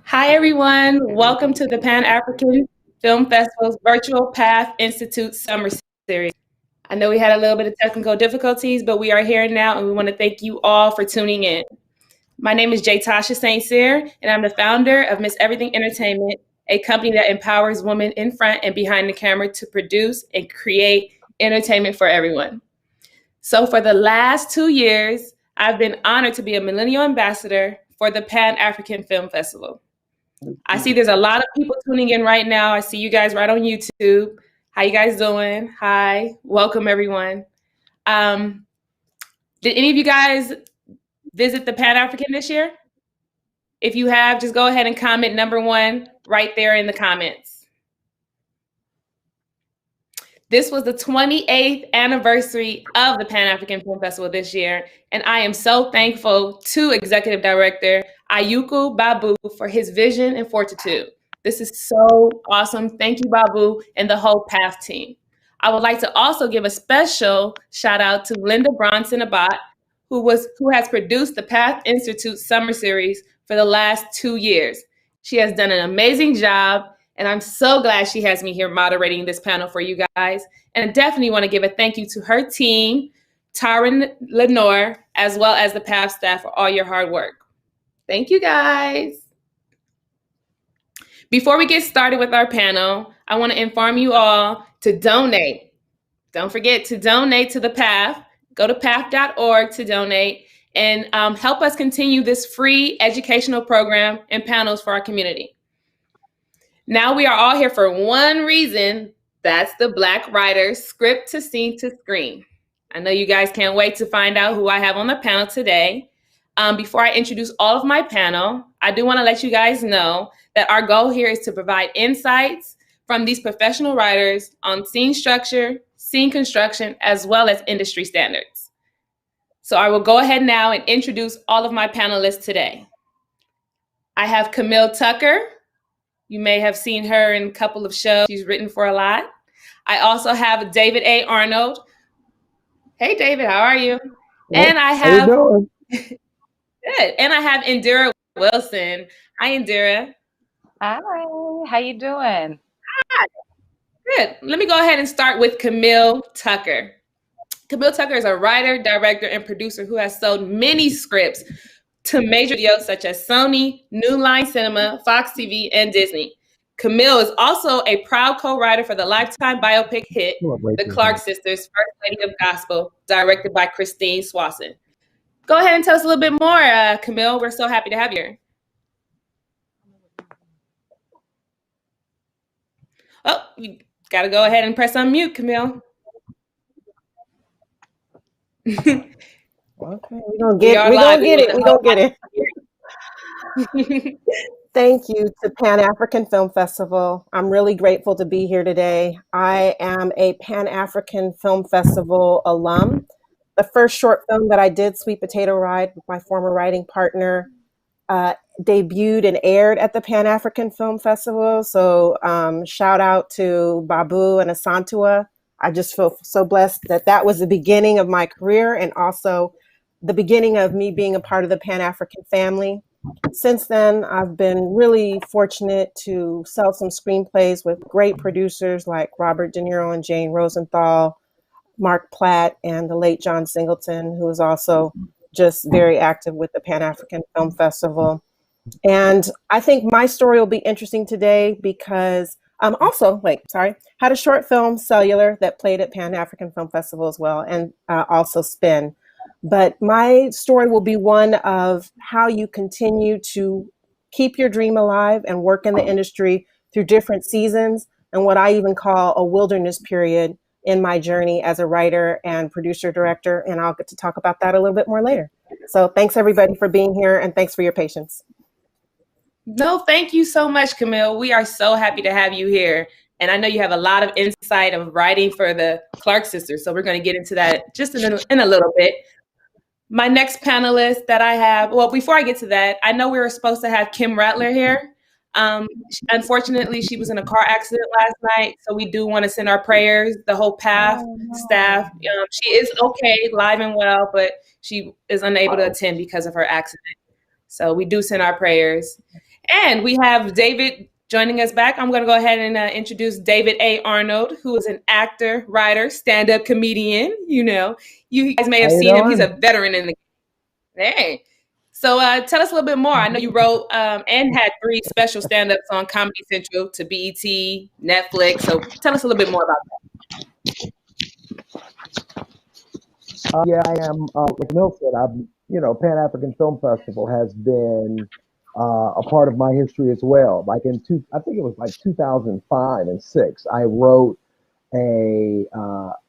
Hi, everyone. Welcome to the Pan African Film Festival's virtual PAFF Institute Summer Series. I know we had a little bit of technical difficulties, but we are here now, and we want to thank you all for tuning in. My name is Jay Tasha St. Cyr, and I'm the founder of Miss Everything Entertainment, a company that empowers women in front and behind the camera to produce and create entertainment for everyone. So, for the last 2 years, I've been honored to be a Millennial Ambassador for the Pan African Film Festival. I see there's a lot of people tuning in right now. I see you guys right on YouTube. How you guys doing? Hi, welcome everyone. Did any of you guys visit the Pan African this year? If you have, just go ahead and comment number one right there in the comments. This was the 28th anniversary of the Pan African Film Festival this year, and I am so thankful to Executive Director Ayuku Babu for his vision and fortitude. This is so awesome. Thank you, Babu, and the whole PAFF team. I would like to also give a special shout out to Linda Bronson Abbott, who has produced the PAFF Institute Summer Series for the last 2 years. She has done an amazing job, and I'm so glad she has me here moderating this panel for you guys. And I definitely want to give a thank you to her team, Tyron Lenore, as well as the PAFF staff for all your hard work. Thank you, guys. Before we get started with our panel, I want to inform you all to donate. Don't forget to donate to the PAFF. Go to paff.org to donate and help us continue this free educational program and panels for our community. Now we are all here for one reason. That's the Black Writers Script to Scene to Screen. I know you guys can't wait to find out who I have on the panel today. Before I introduce all of my panel, I do want to let you guys know that our goal here is to provide insights from these professional writers on scene structure, scene construction, as well as industry standards. So I will go ahead now and introduce all of my panelists today. I have Camille Tucker. You may have seen her in a couple of shows. She's written for a lot. I also have David A. Arnold. Hey, David, how are you? And I have... How you doing? Good. And I have Indira Wilson. Hi, Indira. Hi, how you doing? Hi. Good. Let me go ahead and start with Camille Tucker. Camille Tucker is a writer, director, and producer who has sold many scripts to major studios such as Sony, New Line Cinema, Fox TV, and Disney. Camille is also a proud co-writer for the Lifetime biopic hit, The Clark Sisters, First Lady of Gospel, directed by Christine Swanson. Go ahead and tell us a little bit more, Camille. We're so happy to have you here. Oh, you got to go ahead and press unmute, Camille. Okay, we're going to get it. Thank you to Pan African Film Festival. I'm really grateful to be here today. I am a Pan African Film Festival alum. The first short film that I did, Sweet Potato Ride, with my former writing partner, debuted and aired at the Pan African Film Festival. So shout out to Babu and Asantua. I just feel so blessed that that was the beginning of my career and also the beginning of me being a part of the Pan African family. Since then, I've been really fortunate to sell some screenplays with great producers like Robert De Niro and Jane Rosenthal, Mark Platt, and the late John Singleton, who is also just very active with the Pan African Film Festival. And I think my story will be interesting today because had a short film, Cellular, that played at Pan African Film Festival as well, and also Spin. But my story will be one of how you continue to keep your dream alive and work in the industry through different seasons and what I even call a wilderness period in my journey as a writer and producer director. And I'll get to talk about that a little bit more later. So thanks everybody for being here and thanks for your patience. No, thank you so much, Camille. We are so happy to have you here. And I know you have a lot of insight of writing for the Clark Sisters. So we're going to get into that just in a little bit. My next panelist that I have, well, before I get to that, I know we were supposed to have Kim Rattler here. Unfortunately, she was in a car accident last night. So we do want to send our prayers, the whole PAFF staff. She is okay, live and well, but she is unable to attend because of her accident. So we do send our prayers. And we have David joining us back. I'm going to go ahead and introduce David A. Arnold, who is an actor, writer, stand-up comedian. You guys may have How you seen him. He's a doing? veteran in the Hey. So tell us a little bit more. I know you wrote and had 3 special stand-ups on Comedy Central to BET, Netflix. So tell us a little bit more about Yeah, I am. Like Mill said, Pan African Film Festival has been a part of my history as well. I think it was like 2005 and six. I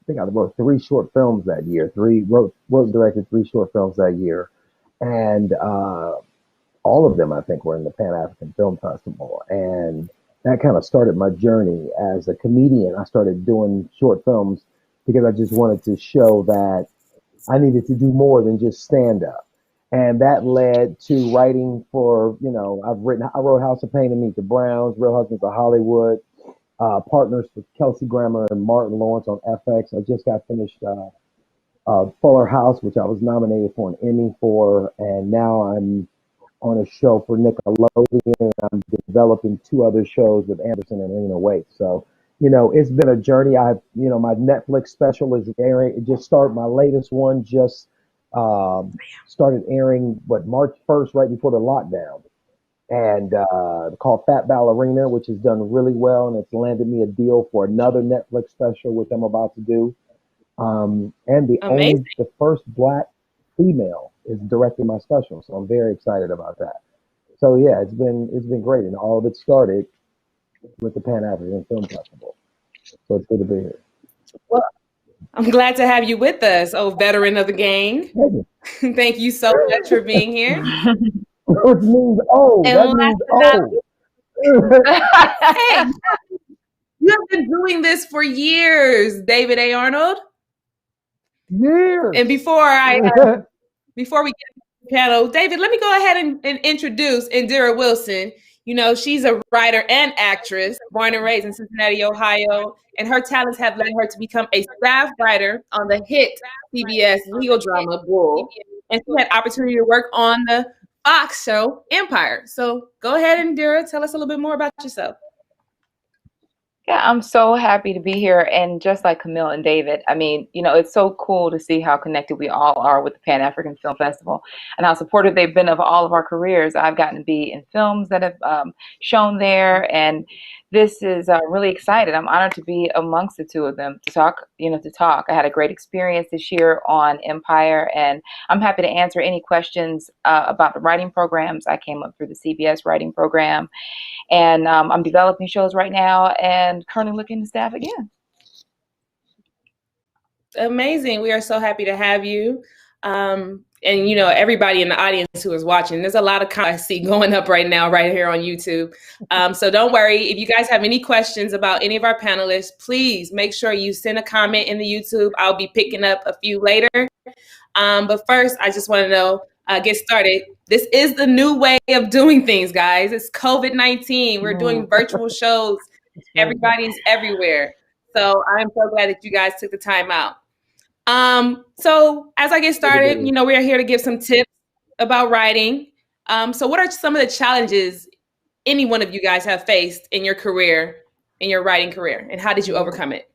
think I wrote 3 short films that year. Wrote and directed 3 short films that year, and all of them I think were in the Pan African Film Festival, and that kind of started my journey as a comedian. I started doing short films because I just wanted to show that I needed to do more than just stand up. And that led to writing for, I wrote House of Pain and Meet the Browns, Real Husbands of Hollywood, partners with Kelsey Grammer and Martin Lawrence on FX. I just got finished Fuller House, which I was nominated for an Emmy for. And now I'm on a show for Nickelodeon, and I'm developing 2 other shows with Anderson and Lena Waithe. So, it's been a journey. My Netflix special is airing. It just started. My latest one just started airing, March 1st, right before the lockdown, and called Fat Ballerina, which has done really well, and it's landed me a deal for another Netflix special, which I'm about to do. And that. Amazing. the first Black female is directing my special, so I'm very excited about that. So yeah, it's been great, and all of it started with the Pan African Film Festival. So it's good to be here. Well, I'm glad to have you with us, veteran of the gang. Thank you. Thank you so much for being here. Which means And that last means but not hey, you have been doing this for years, David A. Arnold. years. And before we get to the panel, David, let me go ahead and introduce Indira Wilson. She's a writer and actress, born and raised in Cincinnati, Ohio, and her talents have led her to become a staff writer on the hit CBS legal drama Bull, and she had opportunity to work on the Fox show Empire. So go ahead, Indira, tell us a little bit more about yourself. Yeah, I'm so happy to be here. And just like Camille and David, I mean, it's so cool to see how connected we all are with the Pan African Film Festival and how supportive they've been of all of our careers. I've gotten to be in films that have shown there. And this is really excited. I'm honored to be amongst the 2 of them to talk. I had a great experience this year on Empire, and I'm happy to answer any questions about the writing programs. I came up through the CBS writing program. And I'm developing shows right now and currently looking to staff again. Amazing. We are so happy to have you. And everybody in the audience who is watching, there's a lot of comments I see going up right now, right here on YouTube. So don't worry. If you guys have any questions about any of our panelists, please make sure you send a comment in the YouTube. I'll be picking up a few later. But first, I just want to know, get started. This is the new way of doing things, guys. It's COVID-19. We're doing virtual shows. Everybody's everywhere. So I'm so glad that you guys took the time out. So as I get started, we are here to give some tips about writing. So what are some of the challenges any one of you guys have faced in your career, in your writing career, and how did you overcome it?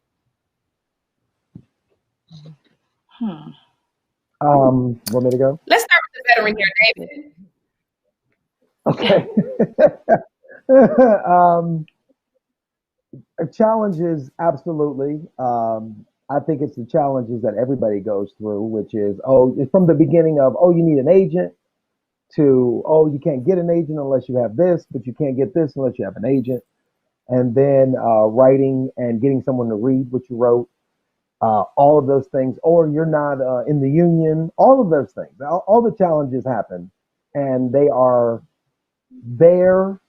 Want me to go? Let's start with the veteran here, David. Okay. Challenges, absolutely. I think it's the challenges that everybody goes through, which is, it's from the beginning of, you need an agent, to, you can't get an agent unless you have this, but you can't get this unless you have an agent. And then writing and getting someone to read what you wrote, all of those things, or you're not in the union, all of those things, all the challenges happen, and they are there.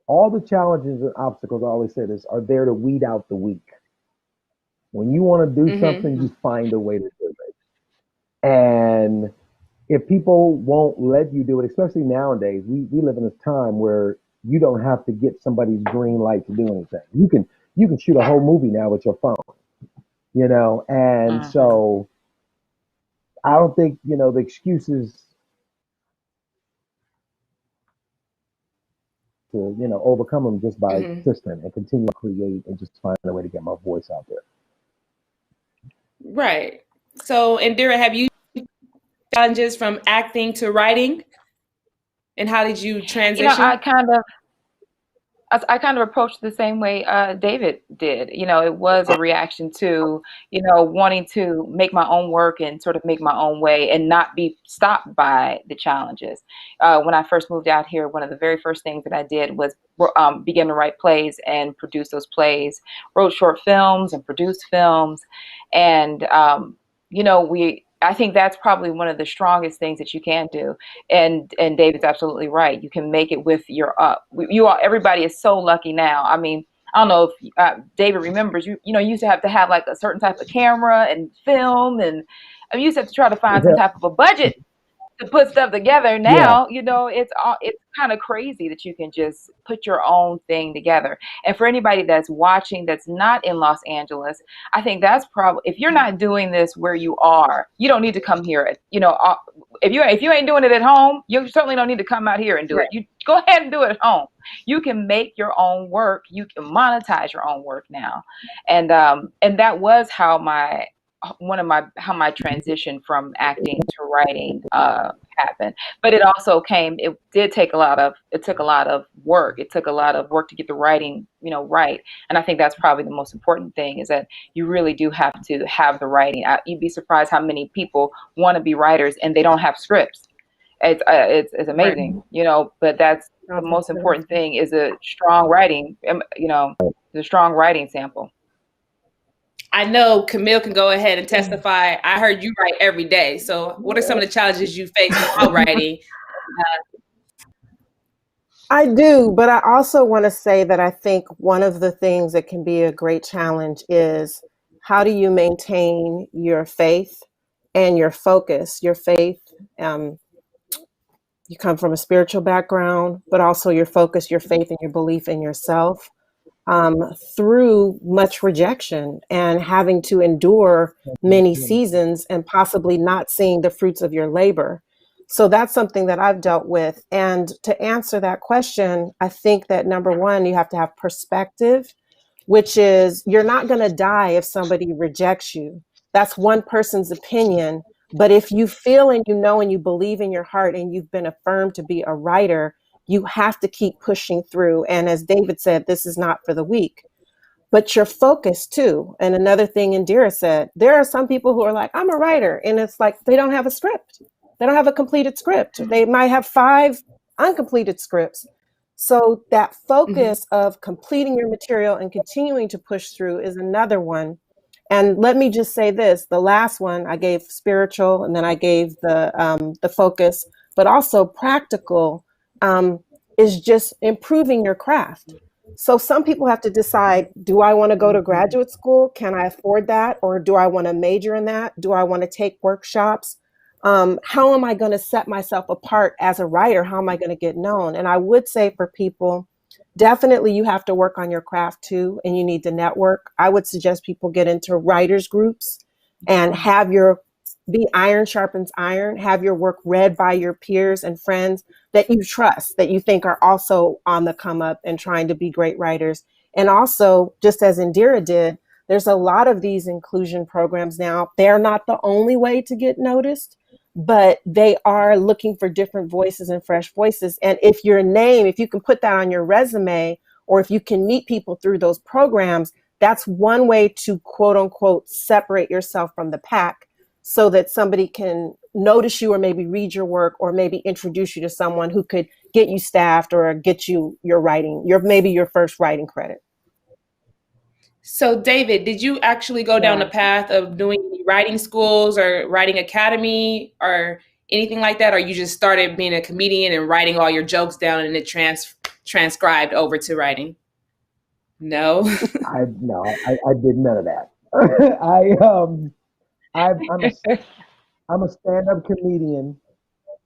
All the challenges and obstacles, I always say this, are there to weed out the weak. When you want to do something, you find a way to do it. And if people won't let you do it, especially nowadays, we live in a time where you don't have to get somebody's green light to do anything. You can shoot a whole movie now with your phone, and so I don't think, the excuses to, overcome them just by Mhm. persistent and continue to create and just find a way to get my voice out there. Right. So, Indira, have you challenges from acting to writing? And how did you You know, transition? I kind of approached the same way David did. You know, it was a reaction to, wanting to make my own work and sort of make my own way and not be stopped by the challenges. When I first moved out here, one of the very first things that I did was begin to write plays and produce those plays, wrote short films and produced films. And, I think that's probably one of the strongest things that you can do. And David's absolutely right. You can make it with your you all. Everybody is so lucky now. I mean, I don't know if David remembers. You used to have like a certain type of camera and film, and I mean, you used to have to try to find some Yeah. type of a budget to put stuff together. Yeah. Now, it's kind of crazy that you can just put your own thing together. And for anybody that's watching that's not in Los Angeles, I think that's probably, if you're not doing this where you are, you don't need to come here. If you ain't doing it at home, you certainly don't need to come out here and do it. You go ahead and do it at home. You can make your own work. You can monetize your own work now. And that was how my transition from acting to writing happened. But it took a lot of work. It took a lot of work to get the writing, right. And I think that's probably the most important thing, is that you really do have to have the writing. You'd be surprised how many people want to be writers and they don't have scripts. It's amazing, but that's the most important thing, is a strong writing, the strong writing sample. I know Camille can go ahead and testify. I heard you write every day. So what are some of the challenges you face while writing? I do, but I also want to say that I think one of the things that can be a great challenge is, how do you maintain your faith and your focus? Your faith, you come from a spiritual background, but also your focus, your faith, and your belief in yourself, through much rejection and having to endure many seasons and possibly not seeing the fruits of your labor. So that's something that I've dealt with. And to answer that question, I think that number one, you have to have perspective, which is, you're not going to die if somebody rejects you. That's one person's opinion. But if you feel and you know and you believe in your heart and you've been affirmed to be a writer, you have to keep pushing through. And as David said, this is not for the weak, but your focus too. And another thing Indira said, there are some people who are like, I'm a writer. And it's like, they don't have a script. They don't have a completed script. They might have 5 uncompleted scripts. So that focus of completing your material and continuing to push through is another one. And let me just say this, the last one I gave spiritual, and then I gave the focus, but also practical, is just improving your craft. So some people have to decide, do I want to go to graduate school? Can I afford that? Or do I want to major in that? Do I want to take workshops? How am I going to set myself apart as a writer? How am I going to get known? And I would say for people, definitely you have to work on your craft too, and you need to network. I would suggest people get into writers groups and be iron sharpens iron, have your work read by your peers and friends that you trust, that you think are also on the come up and trying to be great writers. And also, just as Indira did, there's a lot of these inclusion programs now. They're not the only way to get noticed, but they are looking for different voices and fresh voices. And if you can put that on your resume, or if you can meet people through those programs, that's one way to quote unquote separate yourself from the pack, so that somebody can notice you or maybe read your work or maybe introduce you to someone who could get you staffed or get you maybe your first writing credit. So David, did you actually go down the path of doing any writing schools or writing academy or anything like that? Or you just started being a comedian and writing all your jokes down and it transcribed over to writing? No. I did none of that. I'm a stand-up comedian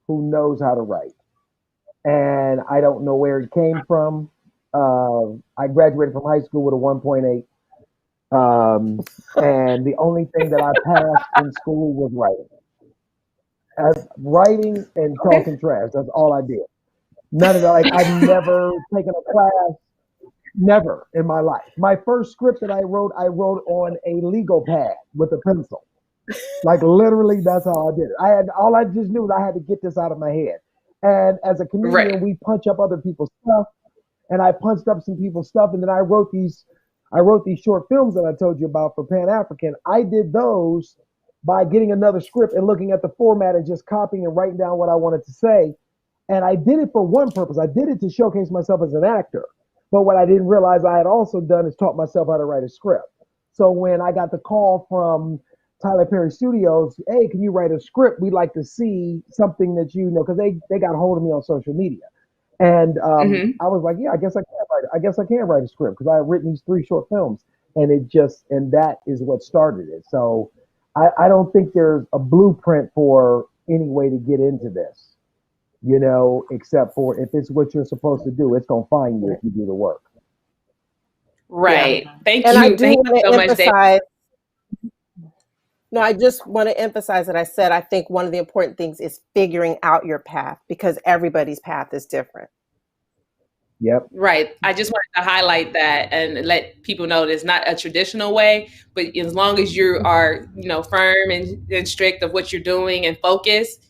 who knows how to write, and I don't know where it came from. I graduated from high school with a 1.8, and the only thing that I passed in school was writing. Writing and talking trash. That's all I did. None of that. Like I've never taken a class, never in my life. My first script that I wrote on a legal pad with a pencil. Like literally, that's how I did it. I just knew that I had to get this out of my head. And as a comedian, Right. we punch up other people's stuff, and I punched up some people's stuff, and then I wrote these short films that I told you about for Pan African. I did those by getting another script and looking at the format and just copying and writing down what I wanted to say. And I did it for one purpose. I did it to showcase myself as an actor. But what I didn't realize I had also done is taught myself how to write a script. So when I got the call from Tyler Perry Studios, hey, can you write a script? We'd like to see something that you know, because they got a hold of me on social media. And Hmm. I was like, yeah, I guess I can write it. I guess I can write a script because I had written these 3 short films, and that is what started it. So I don't think there's a blueprint for any way to get into this, except for if it's what you're supposed to do, it's gonna find you if you do the work. Yeah. Right. Thank And I you. do Thank want you to so much, Dave. emphasize, no, I just want to emphasize that I said I think one of the important things is figuring out your path because everybody's path is different. Yep. Right. I just wanted to highlight that and let people know that it's not a traditional way, but as long as you are, firm and strict of what you're doing and focused,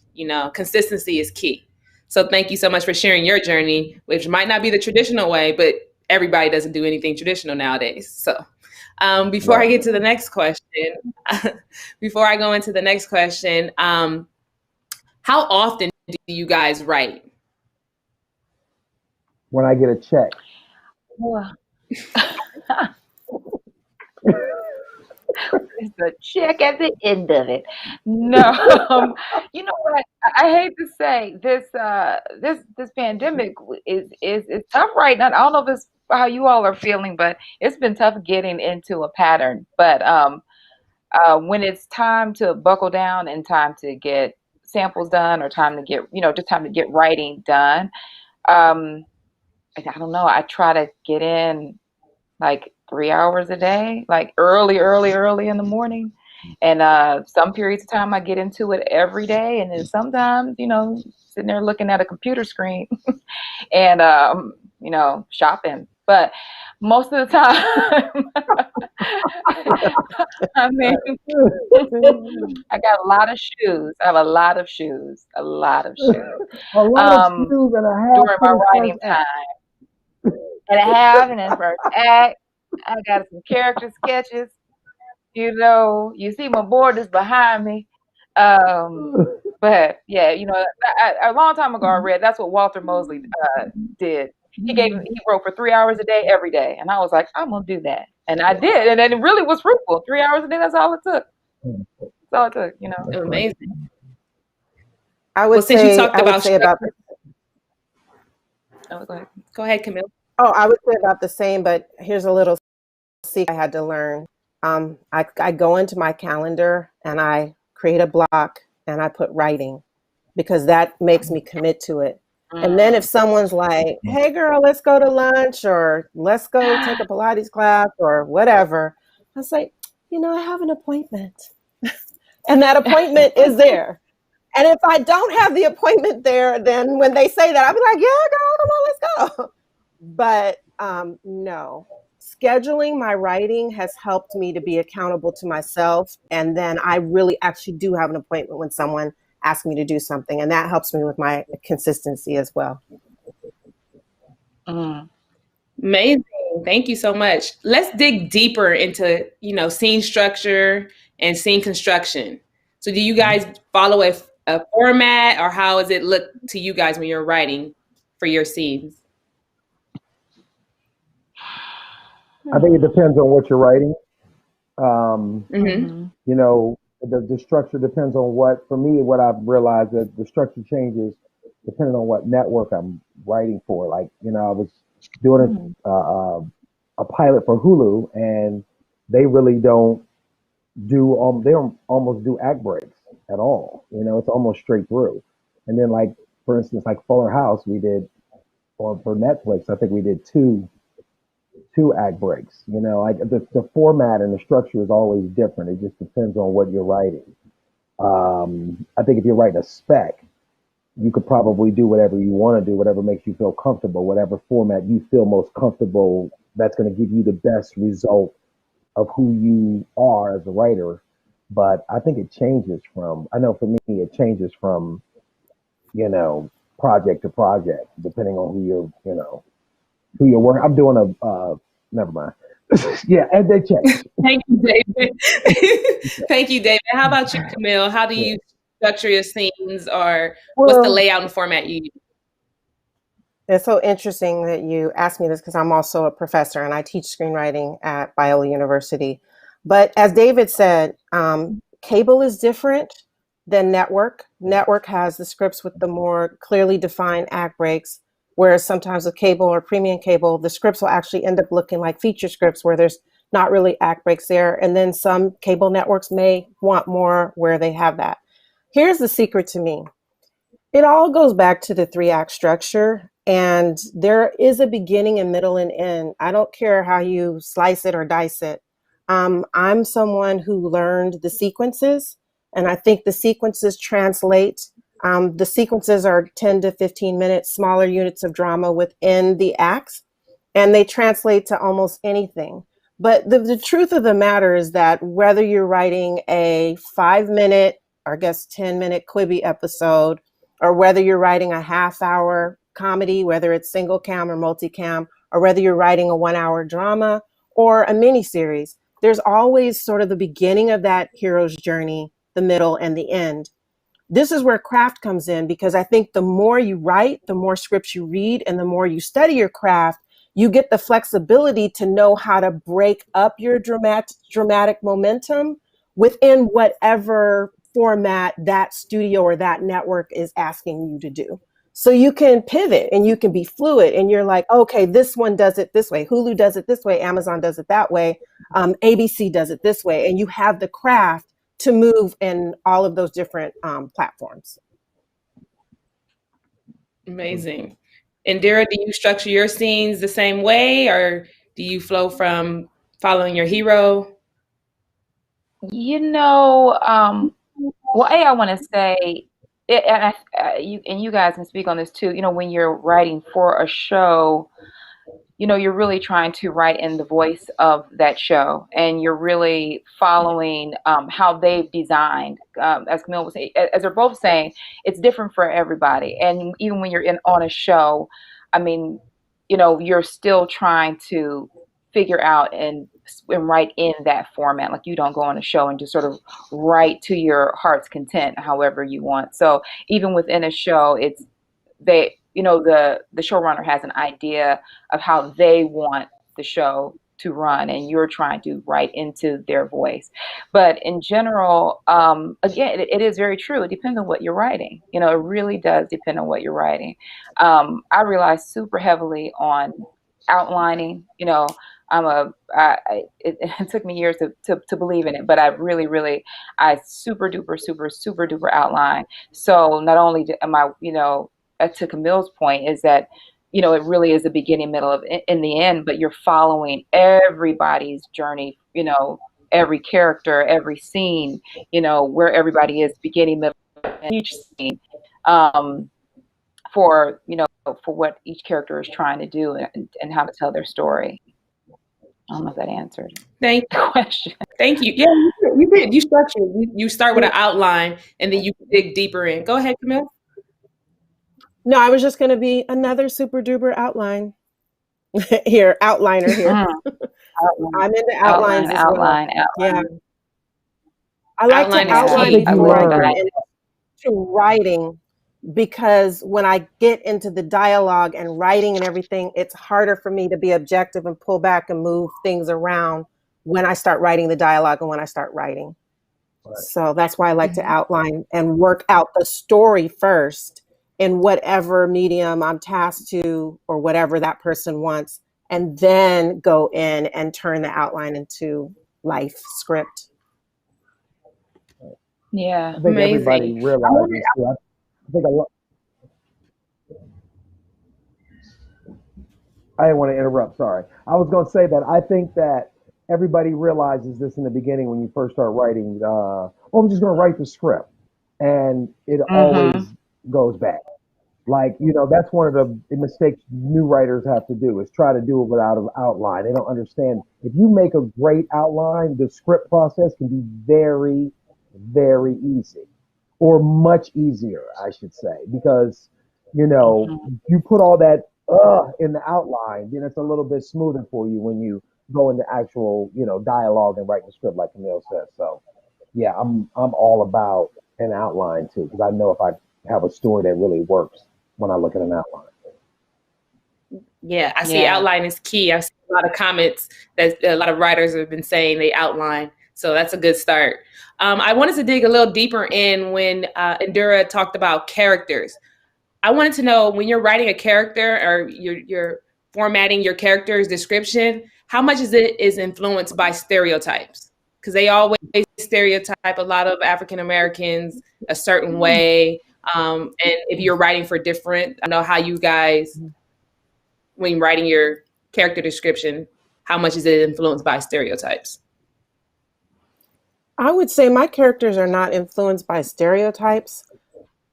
consistency is key. So thank you so much for sharing your journey, which might not be the traditional way, but everybody doesn't do anything traditional nowadays. So before I Right. get to the next question, before I go into the next question, how often do you guys write? When I get a check. Well, it's a check at the end of it. No, you know what? I hate to say this pandemic is tough right now. I don't know if it's how you all are feeling, but it's been tough getting into a pattern. But when it's time to buckle down and time to get samples done or time to get just time to get writing done, um, I don't know. I try to get in like 3 hours a day, like early in the morning. And some periods of time I get into it every day. And then sometimes, sitting there looking at a computer screen and, shopping. But most of the time, I mean, I got a lot of shoes. I have a lot of shoes, a lot of shoes A lot of um, shoes and a half during for my the writing first act. time. And I have, and then first act, I got some character sketches. You see my board is behind me. Um, but yeah, a long time ago I read that's what Walter Mosley did. He wrote for 3 hours a day every day, and I was like, I'm gonna do that, and I did, and then it really was fruitful. 3 hours a day, that's all it took. That's all it took. That's right. Amazing. I Well, would since you say talked I would about say about structure, oh, go ahead. Go ahead, Camille. oh, I would say about the same, but here's a little secret I had to learn. I go into my calendar and I create a block and I put writing because that makes me commit to it. And then if Mm. someone's like, hey girl, let's go to lunch or let's go take a Pilates class or whatever, I say, I have an appointment. And that appointment is there. And if I don't have the appointment there, then when they say that, I'll be like, yeah, girl, come on, let's go. But no, scheduling my writing has helped me to be accountable to myself. And then I really actually do have an appointment when someone asks me to do something. And that helps me with my consistency as well. Mm. Amazing. Thank you so much. Let's dig deeper into, scene structure and scene construction. So do you guys follow a format or how does it look to you guys when you're writing for your scenes? I think it depends on what you're writing. Mm-hmm. Mm-hmm. The structure depends on for me, what I've realized that the structure changes depending on what network I'm writing for. Like, I was doing Mm. a pilot for Hulu, and they really don't they don't almost do act breaks at all. It's almost straight through. And then, like, for instance, like Fuller House, we did, or for Netflix, I think we did two act breaks. Like the format and the structure is always different. It just depends on what you're writing. I think if you're writing a spec, you could probably do whatever you want to do, whatever makes you feel comfortable, whatever format you feel most comfortable. That's going to give you the best result of who you are as a writer. But I think it changes from, I know for me, it changes from, you know, project to project, depending on who who you're working. I'm doing never mind. Yeah, and they change. Thank you, David. Thank you, David. How about you, Camille? How do Yeah. you structure your scenes, or what's the Well, layout and format you use? it's so interesting that you asked me this because I'm also a professor and I teach screenwriting at Biola University. But as David said, cable is different than network. Network has the scripts with the more clearly defined act breaks, whereas sometimes with cable or premium cable, the scripts will actually end up looking like feature scripts where there's not really act breaks there. And then some cable networks may want more where they have that. Here's the secret to me. It all goes back to the 3-act structure, and there is a beginning and middle and end. I don't care how you slice it or dice it. I'm someone who learned the sequences, and I think the sequences translate. The sequences are 10 to 15 minutes, smaller units of drama within the acts, and they translate to almost anything. But the truth of the matter is that whether you're writing a 5-minute, or I guess 10-minute Quibi episode, or whether you're writing a half-hour comedy, whether it's single cam or multicam, or whether you're writing a 1-hour drama or a miniseries, there's always sort of the beginning of that hero's journey, the middle, and the end. This is where craft comes in, because I think the more you write, the more scripts you read, and the more you study your craft, you get the flexibility to know how to break up your dramatic momentum within whatever format that studio or that network is asking you to do. So you can pivot and you can be fluid, and you're like, okay, this one does it this way. Hulu does it this way. Amazon does it that way. ABC does it this way. And you have the craft to move in all of those different platforms. Amazing. Indira, do you structure your scenes the same way, or do you flow from following your hero? You know, well, I want to say, and you guys can speak on this too. You know, when you're writing for a show, you know, you're really trying to write in the voice of that show, and you're really following how they've designed. As Camille was saying, as they're both saying, it's different for everybody. And even when you're on a show, I mean, you know, you're still trying to figure out and write in that format. Like, you don't go on a show and just sort of write to your heart's content, however you want. So even within a show, it's they, you know, the showrunner has an idea of how they want the show to run, and you're trying to write into their voice. But in general, again, it is very true. It depends on what you're writing. You know, it really does depend on what you're writing. I rely super heavily on outlining. You know, it took me years to believe in it, but I super duper, super duper outline. So not only am I, you know, to Camille's point, is that, you know, it really is the beginning, middle of in the end, but you're following everybody's journey, you know, every character, every scene, you know, where everybody is beginning, middle, and each scene, for, you know, for what each character is trying to do, and how to tell their story. I don't know if that answered Thank the question. Thank you. Yeah, you did. You structure. You start with an outline, and then you dig deeper in. Go ahead, Camille. No, I was just going to be another super duper outline here, outliner here. I'm into outlines as well. Yeah, I like to outline before I go into writing, because when I get into the dialogue and writing and everything, it's harder for me to be objective and pull back and move things around when I start writing the dialogue and when I start writing. Right. So that's why I like to outline and work out the story first in whatever medium I'm tasked to, or whatever that person wants, and then go in and turn the outline into life script. Yeah, I think everybody realizes. I think I didn't want to interrupt. Sorry, I was going to say that I think that everybody realizes this in the beginning when you first start writing. Oh, I'm just going to write the script, and it always goes bad. Like, that's one of the mistakes new writers have to do is try to do it without an outline. They don't understand. If you make a great outline, the script process can be very, very easy or much easier, I should say, because, Mhm. you put all that in the outline, then it's a little bit smoother for you when you go into actual, dialogue and writing the script, like Camille says. So, yeah, I'm all about an outline too, because I know if I have a story that really works when I look at an outline. Yeah, I see Yeah. outline is key. I've seen a lot of comments that a lot of writers have been saying they outline. So that's a good start. I wanted to dig a little deeper in when Indira talked about characters. I wanted to know when you're writing a character or you're formatting your character's description, how much is influenced by stereotypes? Because they always stereotype a lot of African Americans a certain way. And if you're writing for different, I know how you guys, when writing your character description, how much is it influenced by stereotypes? I would say my characters are not influenced by stereotypes.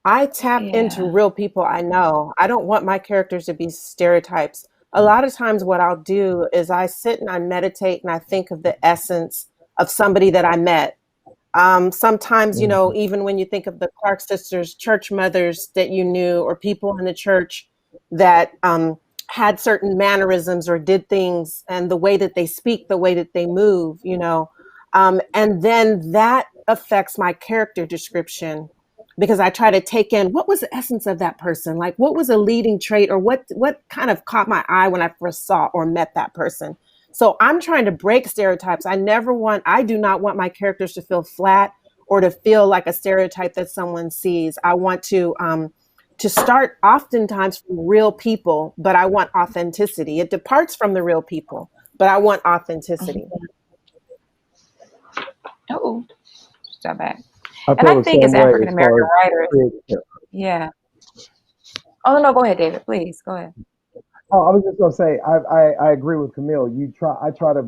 I tap into Yeah. real people I know. I don't want my characters to be stereotypes. A lot of times, what I'll do is I sit and I meditate and I think of the essence of somebody that I met. Sometimes, Mhm. even when you think of the Clark sisters, church mothers that you knew, or people in the church that had certain mannerisms or did things, and the way that they speak, the way that they move, and then that affects my character description because I try to take in what was the essence of that person, like what was a leading trait, or what kind of caught my eye when I first saw or met that person. So I'm trying to break stereotypes. I do not want my characters to feel flat or to feel like a stereotype that someone sees. I want to start oftentimes from real people, but I want authenticity. It departs from the real people, but I want authenticity. Oh, step back. I And I feel the think same as way African as far American as writers, creative. yeah. Oh no, go ahead, David. Please go ahead. Oh, I was just gonna say, I agree with Camille. I try to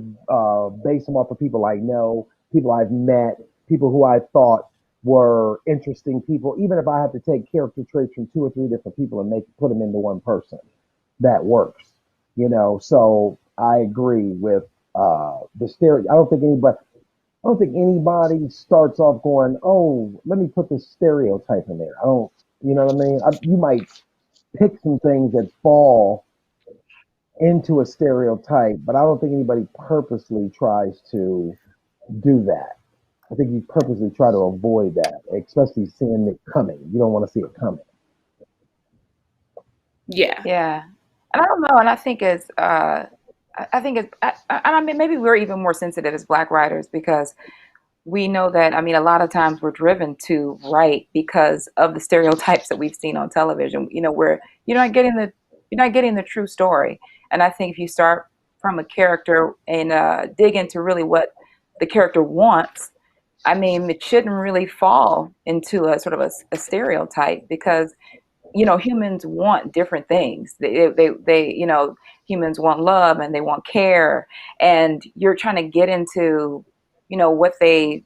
base them off of people I know, people I've met, people who I thought were interesting people. Even if I have to take character traits from two or three different people and put them into one person, that works. So I agree with the stereo. I don't think anybody starts off going, "Oh, let me put this stereotype in there." I don't. You know what I mean? You might pick some things that fall into a stereotype, but I don't think anybody purposely tries to do that. I think you purposely try to avoid that, especially seeing it coming. You don't want to see it coming. Yeah. Yeah. And I don't know, and I think it's I think it's I mean maybe we're even more sensitive as Black writers because we know that I mean a lot of times we're driven to write because of the stereotypes that we've seen on television. Where you're not getting the true story. And I think if you start from a character and dig into really what the character wants, I mean, it shouldn't really fall into a sort of a stereotype because humans want different things. Humans want love and they want care, and you're trying to get into, what they,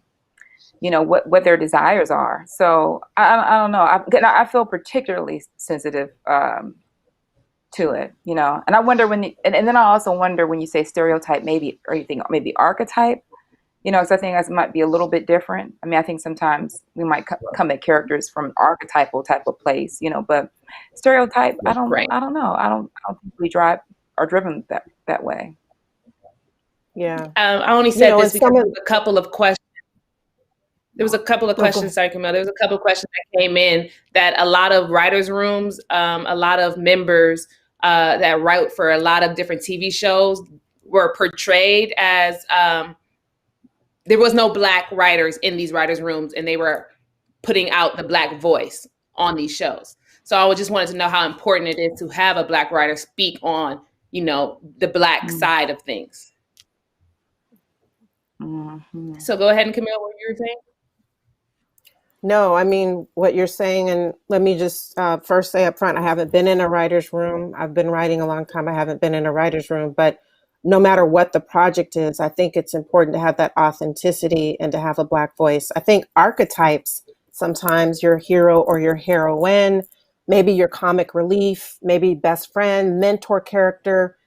what their desires are. So I don't know. I feel particularly sensitive to it, and I wonder and then I also wonder when you say stereotype, maybe, or you think maybe archetype. Because I think that might be a little bit different. I mean, I think sometimes we might come at characters from an archetypal type of place, but stereotype, Right. I don't know. I don't think we are driven that way. Yeah. I only said And this because some of, there was a couple of questions. There was a couple of no, go questions, ahead. sorry, Camille. There was a couple of questions that came in that a lot of writers' rooms, a lot of members that write for a lot of different TV shows were portrayed as there was no Black writers in these writers' rooms, and they were putting out the Black voice on these shows. So I just wanted to know how important it is to have a Black writer speak on, the Black Mm. side of things. Mhm. So go ahead and Camille, what you were saying? No, I mean what you're saying, and let me just first say up front, I haven't been in a writer's room. I've been writing a long time. I haven't been in a writer's room, but no matter what the project is, I think it's important to have that authenticity and to have a Black voice. I think archetypes sometimes your hero or your heroine, maybe your comic relief, maybe best friend, mentor character.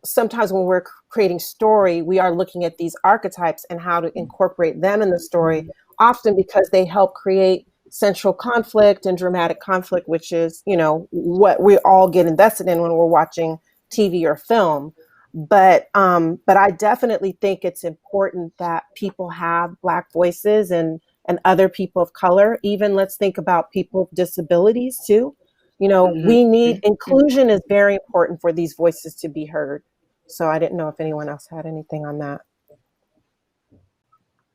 Sometimes when we're creating story, we are looking at these archetypes and how to incorporate them in the story, often because they help create central conflict and dramatic conflict, which is, what we all get invested in when we're watching TV or film. But I definitely think it's important that people have Black voices and other people of color. Even let's think about people with disabilities too. We need inclusion is very important for these voices to be heard. So I didn't know if anyone else had anything on that.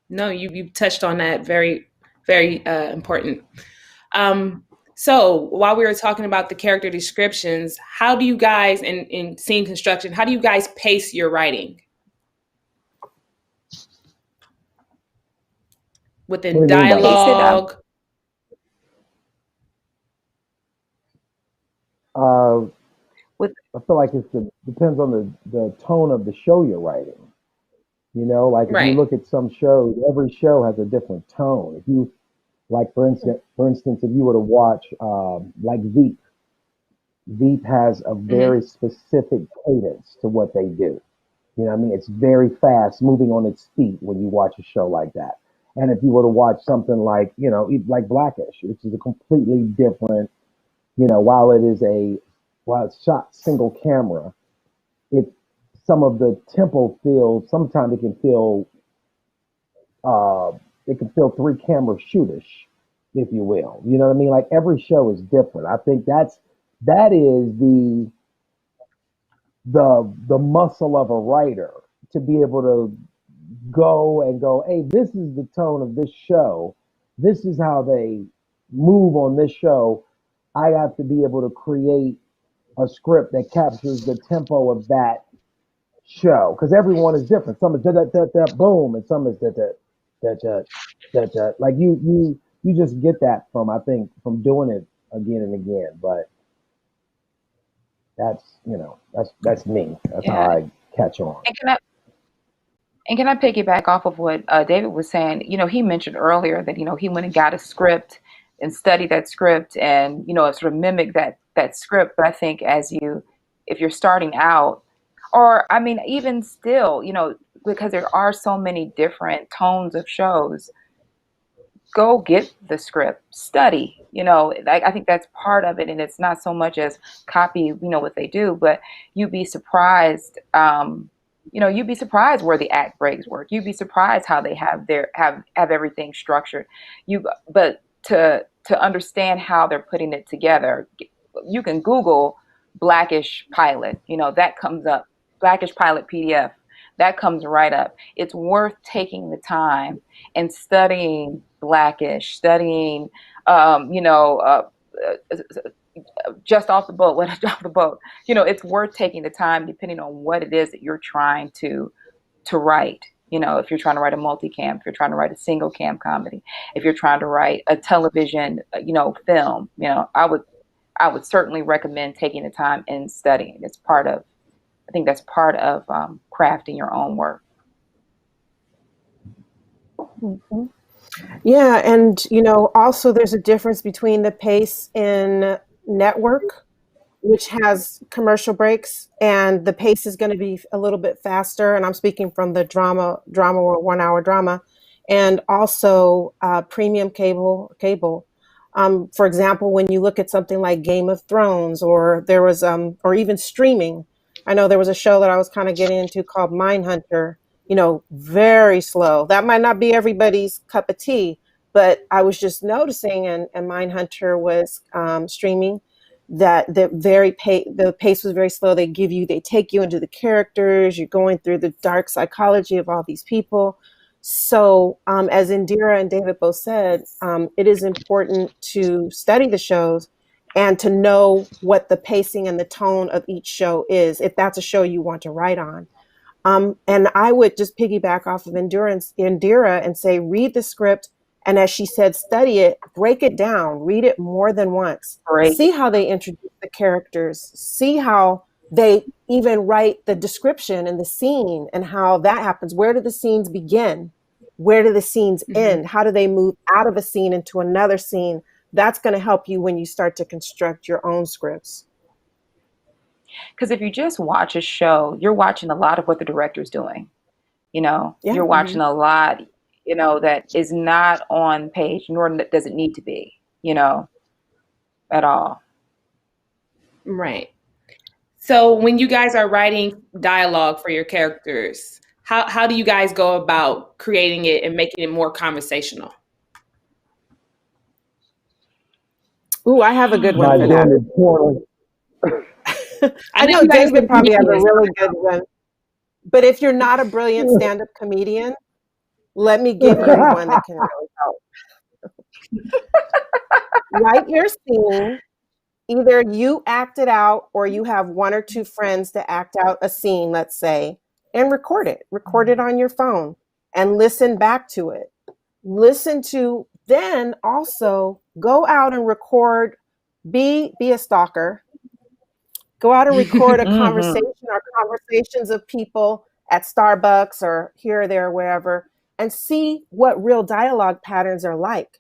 No, you touched on that, very, very important. So while we were talking about the character descriptions, how do you guys in scene construction, how do you guys pace your writing? Within What do you mean by that? dialogue? With I feel like depends on the tone of the show you're writing. Like if you Right. look at some shows, every show has a different tone. If you like, for instance, if you were to watch like Veep has a very specific cadence to what they do. You know what I mean? It's very fast, moving on its feet when you watch a show like that. And if you were to watch something like, like Blackish, which is a completely different, while it's shot single camera, it some of the tempo feels sometimes uh it can feel three camera shootish, if you will. You know what I mean? Like every show is different. I think that is the muscle of a writer to be able to go, hey, this is the tone of this show. This is how they move on this show. I have to be able to create a script that captures the tempo of that show because everyone is different. Some is da da da da boom, and some is da da da da da da. Like you just get that from doing it again and again. But that's me. That's how yeah, I catch on. and can I piggyback off of what David was saying? He mentioned earlier that he went and got a script and studied that script and sort of mimic that script. But I think if you're starting out, or I mean, even still, because there are so many different tones of shows, go get the script, study. I think that's part of it, and it's not so much as copy, what they do, but you'd be surprised. You'd be surprised where the act breaks work. You'd be surprised how they have everything structured. But to understand how they're putting it together, you can Google Blackish pilot. That comes up. Blackish pilot PDF. That comes right up. It's worth taking the time and studying Blackish, studying, just off the boat, let it off the boat. It's worth taking the time depending on what it is that you're trying to write. If you're trying to write a multicam, if you're trying to write a single cam comedy, if you're trying to write a television, film, I would certainly recommend taking the time and studying. I think that's part of crafting your own work. Mm-hmm. Yeah, and also there's a difference between the pace in network, which has commercial breaks, and the pace is going to be a little bit faster. And I'm speaking from the drama or 1 hour drama, and also premium cable. For example, when you look at something like Game of Thrones, or there was, or even streaming. I know there was a show that I was kind of getting into called Mindhunter. Very slow. That might not be everybody's cup of tea, but I was just noticing, and Mindhunter was streaming, that the pace was very slow. They take you into the characters. You're going through the dark psychology of all these people. So, as Indira and David both said, it is important to study the shows and to know what the pacing and the tone of each show is, if that's a show you want to write on. And I would just piggyback off of Indira and say, read the script. And as she said, study it, break it down, read it more than once. Great. See how they introduce the characters, see how they even write the description and the scene and how that happens. Where do the scenes begin? Where do the scenes Mhm. end? How do they move out of a scene into another scene? That's going to help you when you start to construct your own scripts. Because if you just watch a show, you're watching a lot of what the director's doing. Yeah. You're watching a lot, that is not on page, nor does it need to be, at all. Right. So when you guys are writing dialogue for your characters, how do you guys go about creating it and making it more conversational? Ooh, I have a good one By for doing that. it poorly. I know you guys are David probably has a comedians. really good one. But if you're not a brilliant stand-up comedian, let me give you one that can really help. Write your scene. Either you act it out or you have one or two friends to act out a scene, let's say, and record it. Record it on your phone and listen back to it. Then also go out and record, be a stalker. Go out and record a conversation or conversations of people at Starbucks or here or there, wherever, and see what real dialogue patterns are like.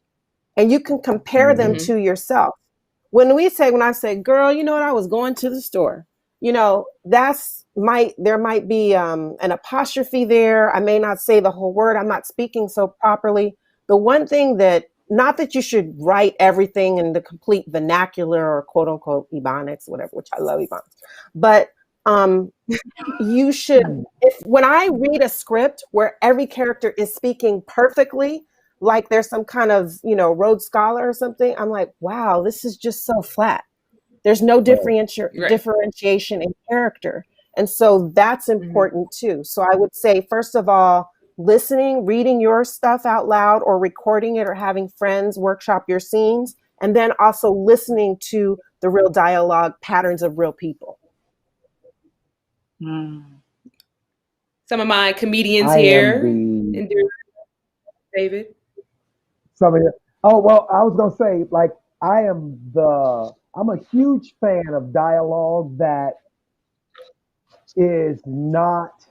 And you can compare them Mhm. to yourself. When I say, girl, you know what, I was going to the store, there might be an apostrophe there. I may not say the whole word. I'm not speaking so properly. The one thing not that you should write everything in the complete vernacular or quote unquote Ebonics, whatever, which I love Ebonics, but you should, when I read a script where every character is speaking perfectly, like there's some kind of, Rhodes Scholar or something, I'm like, wow, this is just so flat. There's no differentiation in character. And so that's important too. So I would say, first of all, reading your stuff out loud or recording it or having friends workshop your scenes, and then also listening to the real dialogue patterns of real people. Some of my comedians I am here, the and David. Oh, well, I was gonna say, like, I'm a huge fan of dialogue that is not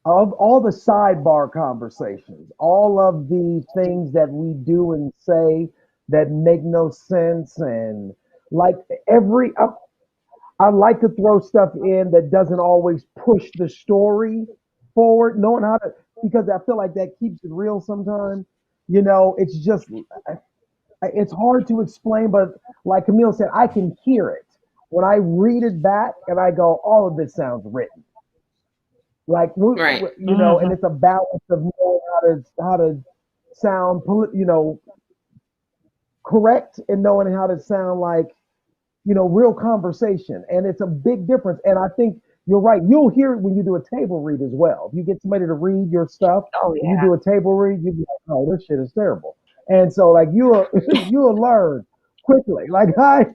of all the sidebar conversations, all of the things that we do and say that make no sense, and like I like to throw stuff in that doesn't always push the story forward, knowing how to, because I feel like that keeps it real sometimes. It's just, it's hard to explain, but like Camille said, I can hear it when I read it back and I go, all of this sounds written. Like, Right. and it's a balance of knowing how to sound, correct, and knowing how to sound like, real conversation. And it's a big difference. And I think you're right. You'll hear it when you do a table read as well. If you get somebody to read your stuff, and you do a table read, you'll be like, oh, this shit is terrible. And so, like, you'll learn quickly. Like, I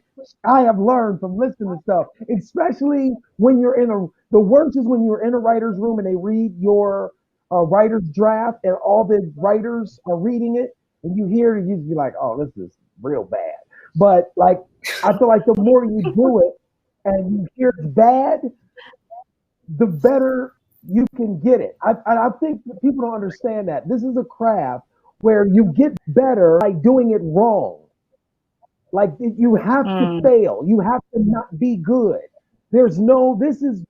have learned from listening to stuff, especially when the worst is when you're in a writer's room and they read your writer's draft and all the writers are reading it, and you hear it, you'd be like, oh, this is real bad. But like, I feel like the more you do it and you hear it's bad, the better you can get it. I think people don't understand that. This is a craft where you get better by doing it wrong. Like, you have to fail. You have to not be good. This is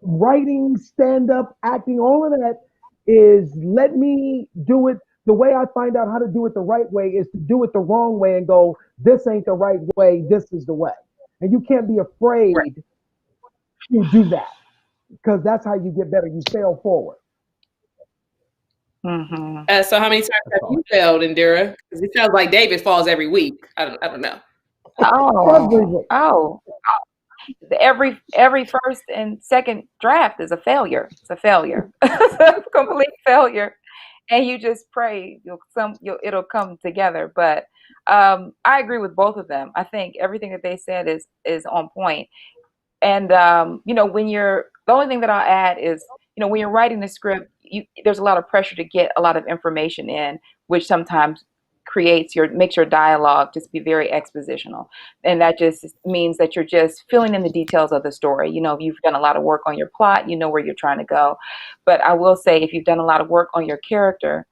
writing, stand up, acting, all of that is, let me do it. The way I find out how to do it the right way is to do it the wrong way and go, this ain't the right way, this is the way. And you can't be afraid to do that, because that's how you get better. You fail forward. So how many times have you failed, Indira? Because it sounds like David falls every week. I don't know. Every first and second draft is a failure. It's a failure. It's a complete failure. And you just pray it'll come together. But I agree with both of them. I think everything that they said is on point. And the only thing that I'll add is, when you're writing the script, there's a lot of pressure to get a lot of information in, which sometimes makes your dialogue just be very expositional. And that just means that you're just filling in the details of the story. You know, if you've done a lot of work on your plot, you know where you're trying to go. But I will say, if you've done a lot of work on your character,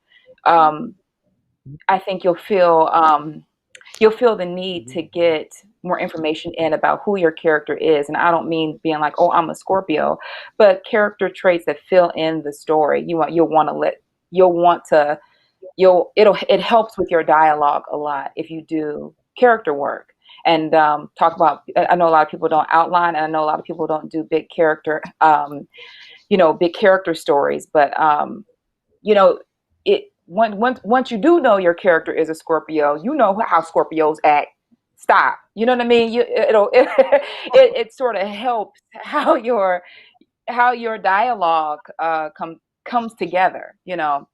I think you'll feel the need to get more information in about who your character is. And I don't mean being like, oh, I'm a Scorpio, but character traits that fill in the story. It helps with your dialogue a lot if you do character work and talk about. I know a lot of people don't outline, and I know a lot of people don't do big character, big character stories, but it once you do know your character is a Scorpio, you know how Scorpios act. Stop. You know what I mean? It sort of helps how your dialogue comes together. You know,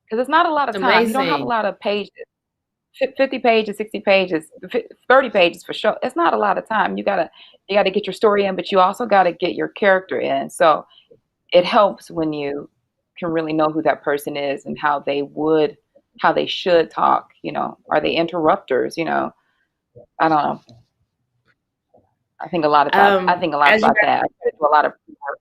because it's not a lot of time. You don't have a Amazing. lot of pages. 50 pages, 60 pages, 30 pages for sure. It's not a lot of time. You gotta get your story in, but you also gotta get your character in. So it helps when you can really know who that person is and how they should talk. You know, are they interrupters? You know, I don't know. I think a lot about As you that. I do a lot of work.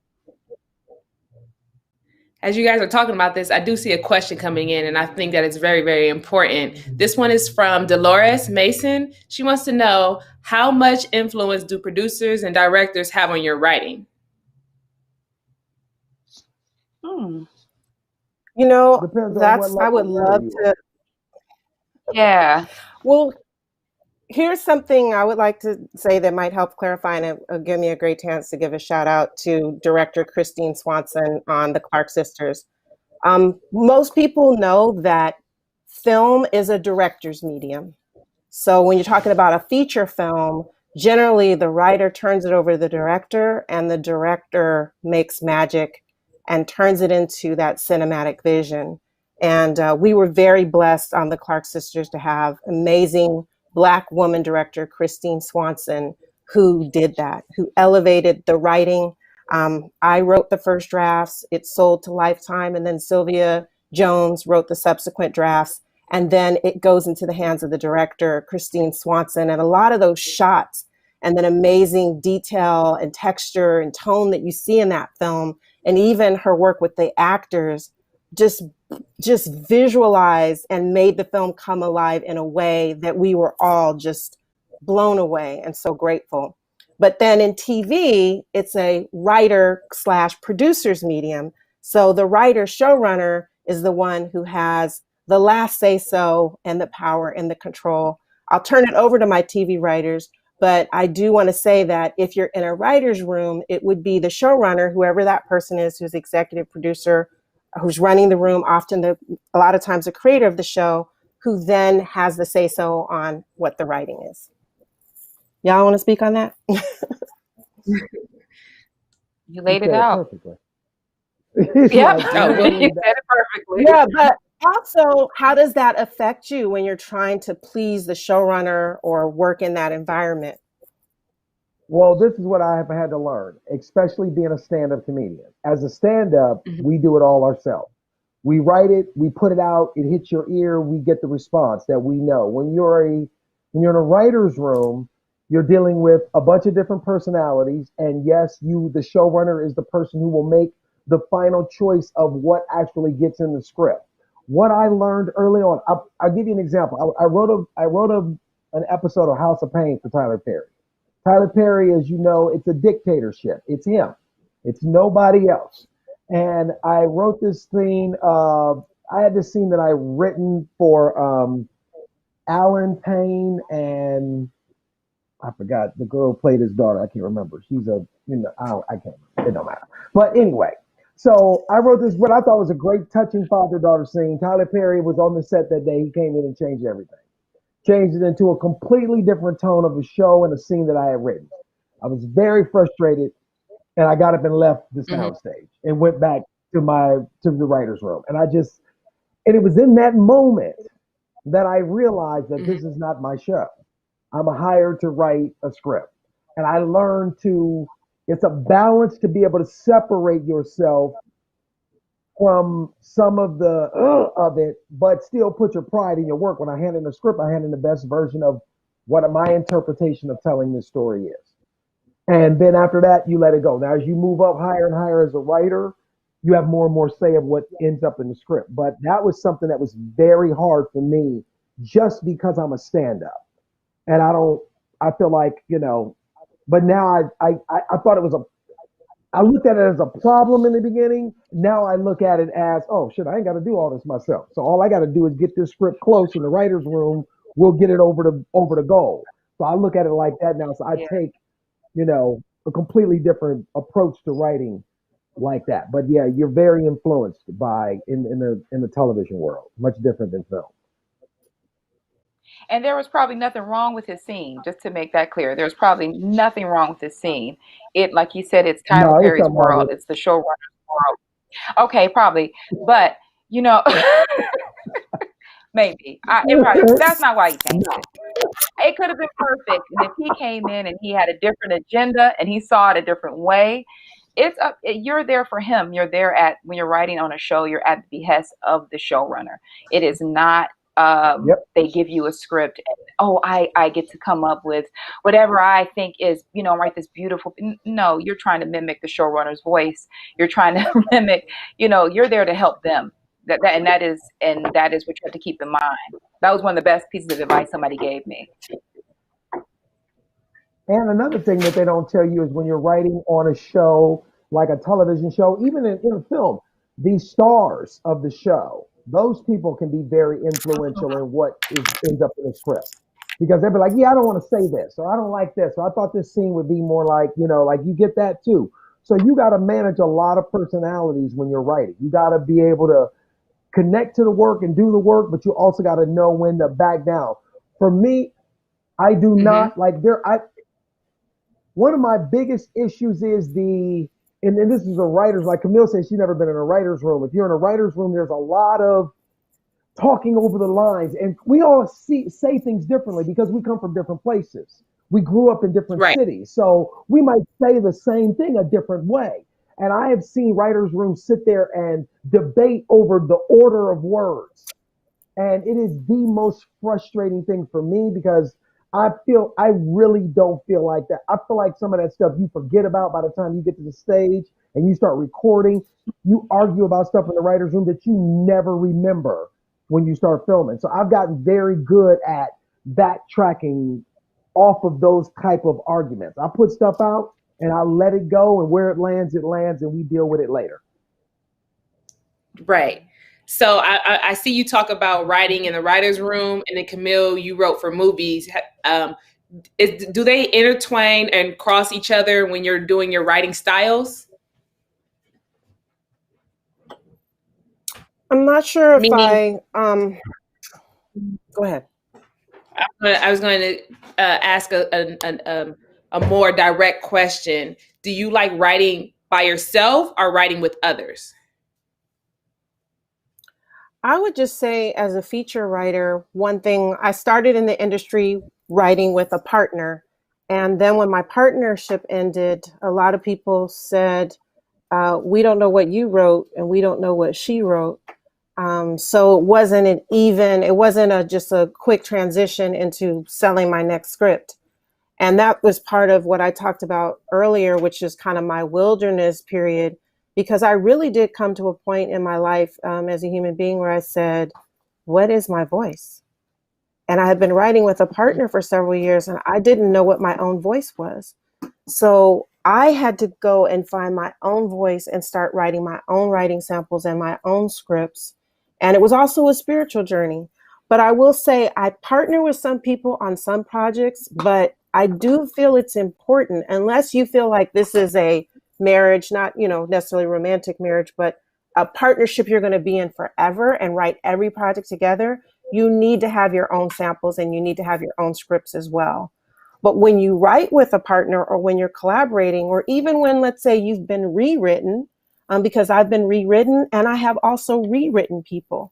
As you guys are talking about this, I do see a question coming in, and I think that it's very, very important. This one is from Dolores Mason. She wants to know, how much influence do producers and directors have on your writing? You know, Depends on what I would level love you to. Yeah. Well, here's something I would like to say that might help clarify, and it'll give me a great chance to give a shout out to director Christine Swanson on the Clark Sisters. Most people know that film is a director's medium. So when you're talking about a feature film, generally the writer turns it over to the director, and the director makes magic and turns it into that cinematic vision. And we were very blessed on the Clark Sisters to have amazing Black woman director Christine Swanson, who did that, who elevated the writing. I wrote the first drafts, it sold to Lifetime, and then Sylvia Jones wrote the subsequent drafts. And then it goes into the hands of the director, Christine Swanson. And a lot of those shots and then amazing detail and texture and tone that you see in that film, and even her work with the actors, just visualized and made the film come alive in a way that we were all just blown away and so grateful. But then in TV, it's a writer / producer's medium. So the writer showrunner is the one who has the last say so and the power and the control. I'll turn it over to my TV writers, but I do want to say that if you're in a writer's room, it would be the showrunner, whoever that person is, who's executive producer, who's running the room, often a lot of times the creator of the show, who then has the say so on what the writing is. Y'all want to speak on that? You laid it out. Perfectly. Yep. well, You said it perfectly. Yeah, but also, how does that affect you when you're trying to please the showrunner or work in that environment? Well, this is what I have had to learn, especially being a stand-up comedian. As a stand-up, we do it all ourselves. We write it, we put it out, it hits your ear, we get the response that we know. When you're in a writer's room, you're dealing with a bunch of different personalities, and yes, the showrunner is the person who will make the final choice of what actually gets in the script. What I learned early on, I'll give you an example. I wrote an episode of House of Pain for Tyler Perry. Tyler Perry, as you know, it's a dictatorship. It's him. It's nobody else. And I wrote this scene. I had this scene that I written for Alan Payne, and I forgot the girl who played his daughter. I can't remember. She's I can't remember. It don't matter. But anyway, so I wrote this, what I thought was a great touching father-daughter scene. Tyler Perry was on the set that day. He came in and changed everything. Changed it into a completely different tone of a show and a scene that I had written. I was very frustrated, and I got up and left the soundstage and went back to the writer's room. And it was in that moment that I realized that this is not my show. I'm hired to write a script. And I learned it's a balance to be able to separate yourself from some of the of it, but still put your pride in your work. When I hand in the script, I hand in the best version of what my interpretation of telling this story is. And then after that, you let it go. Now, as you move up higher and higher as a writer, you have more and more say of what ends up in the script. But that was something that was very hard for me just because I'm a stand up. And I feel like, but now I thought it was I looked at it as a problem in the beginning. Now I look at it as, oh shit, I ain't got to do all this myself. So all I got to do is get this script close in the writer's room. We'll get it over the goal. So I look at it like that now. So I take, a completely different approach to writing like that. But yeah, you're very influenced by in the television world, much different than film. And there was probably nothing wrong with his scene, just to make that clear. There's probably nothing wrong with his scene. It, like you said, it's Tyler No, it's Perry's something wrong world. with It's the showrunner's world. Okay, probably. But, maybe. That's not why he changed it. It could have been perfect. And if he came in and he had a different agenda and he saw it a different way, you're there for him. You're there when you're writing on a show, you're at the behest of the showrunner. It is not they give you a script and I get to come up with whatever I think is, write this beautiful. No, you're trying to mimic the showrunner's voice. You're trying to mimic, you're there to help them. That is what you have to keep in mind. That was one of the best pieces of advice somebody gave me. And another thing that they don't tell you is when you're writing on a show, like a television show, even in a film, the stars of the show, those people can be very influential in what ends up in the script. Because they'll be like, yeah, I don't want to say this, or I don't like this, or I thought this scene would be more like, like you get that too. So you got to manage a lot of personalities when you're writing. You got to be able to connect to the work and do the work, but you also got to know when to back down. For me, I do not one of my biggest issues is and this is a writer's, like Camille says, she's never been in a writer's room. If you're in a writer's room, there's a lot of talking over the lines, and we all say things differently because we come from different places. We grew up in different cities, so we might say the same thing a different way. And I have seen writers' rooms sit there and debate over the order of words. And it is the most frustrating thing for me because I really don't feel like that. I feel like some of that stuff you forget about by the time you get to the stage and you start recording. You argue about stuff in the writer's room that you never remember when you start filming. So I've gotten very good at backtracking off of those type of arguments. I put stuff out and I let it go, and where it lands, and we deal with it later. Right. So I see you talk about writing in the writer's room, and then Camille, you wrote for movies. Do they intertwine and cross each other when you're doing your writing styles? I'm not sure if go ahead. I was going to ask a more direct question. Do you like writing by yourself or writing with others? I would just say, as a feature writer, one thing, I started in the industry writing with a partner. And then when my partnership ended, a lot of people said, we don't know what you wrote and we don't know what she wrote. So it wasn't just a quick transition into selling my next script. And that was part of what I talked about earlier, which is kind of my wilderness period, because I really did come to a point in my life as a human being where I said, what is my voice? And I had been writing with a partner for several years and I didn't know what my own voice was. So I had to go and find my own voice and start writing my own writing samples and my own scripts. And it was also a spiritual journey. But I will say I partner with some people on some projects, but I do feel it's important, unless you feel like this is a marriage, not, necessarily romantic marriage, but a partnership you're going to be in forever and write every project together, you need to have your own samples and you need to have your own scripts as well. But when you write with a partner or when you're collaborating, or even when, let's say, you've been rewritten, because I've been rewritten and I have also rewritten people.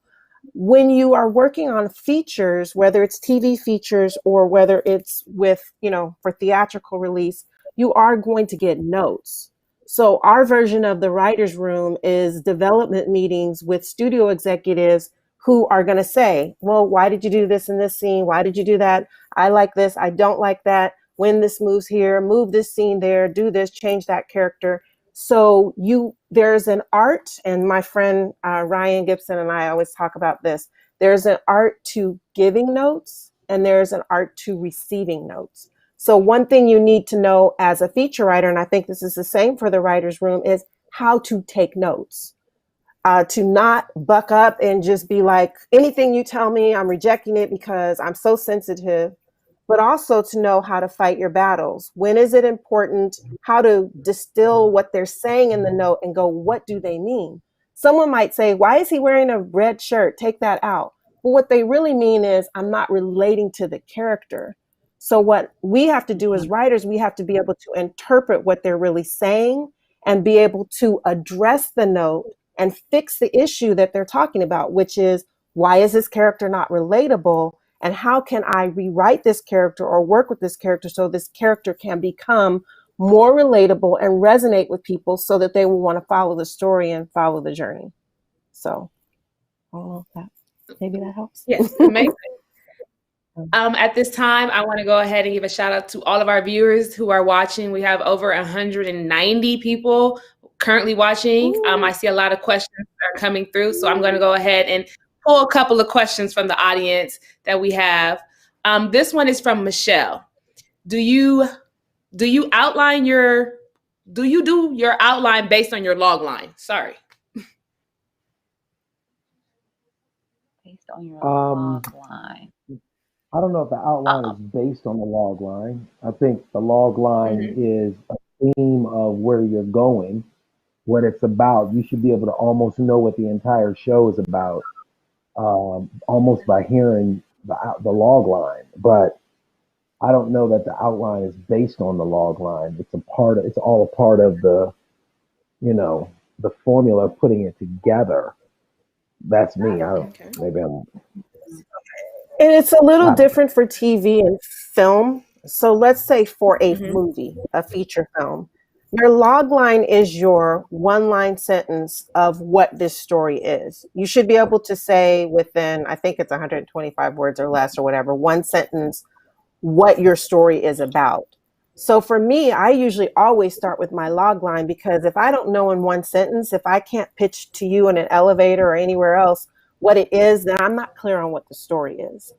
When you are working on features, whether it's TV features or whether it's with, for theatrical release, you are going to get notes. So our version of the writer's room is development meetings with studio executives who are going to say, well, why did you do this in this scene? Why did you do that? I like this. I don't like that. When this moves here, move this scene there, do this, change that character. So there's an art, and my friend Ryan Gibson and I always talk about this. There's an art to giving notes, and there's an art to receiving notes. So one thing you need to know as a feature writer, and I think this is the same for the writer's room, is how to take notes. To not buck up and just be like, anything you tell me, I'm rejecting it because I'm so sensitive, but also to know how to fight your battles. When is it important? How to distill what they're saying in the note and go, what do they mean? Someone might say, why is he wearing a red shirt? Take that out. But what they really mean is, I'm not relating to the character. So what we have to do as writers, we have to be able to interpret what they're really saying and be able to address the note and fix the issue that they're talking about, which is, why is this character not relatable? And how can I rewrite this character or work with this character so this character can become more relatable and resonate with people so that they will want to follow the story and follow the journey? So I don't know if maybe that helps. Yes, amazing. At this time, I want to go ahead and give a shout out to all of our viewers who are watching. We have over 190 people currently watching. I see a lot of questions that are coming through, so I'm going to go ahead and pull a couple of questions from the audience that we have. This one is from Michelle. Do you do your outline based on your log line? Sorry. Based on your log line. I don't know if the outline is based on the log line. I think the log line is a theme of where you're going, what it's about. You should be able to almost know what the entire show is about, almost by hearing the log line. But I don't know that the outline is based on the log line. It's all a part of the, the formula of putting it together. That's me. Maybe I'm. And it's a little different for TV and film. So let's say for a movie, a feature film, your log line is your one-line sentence of what this story is. You should be able to say within, I think it's 125 words or less or whatever, one sentence, what your story is about. So for me, I usually always start with my log line, because if I don't know in one sentence, if I can't pitch to you in an elevator or anywhere else what it is, then I'm not clear on what the story is.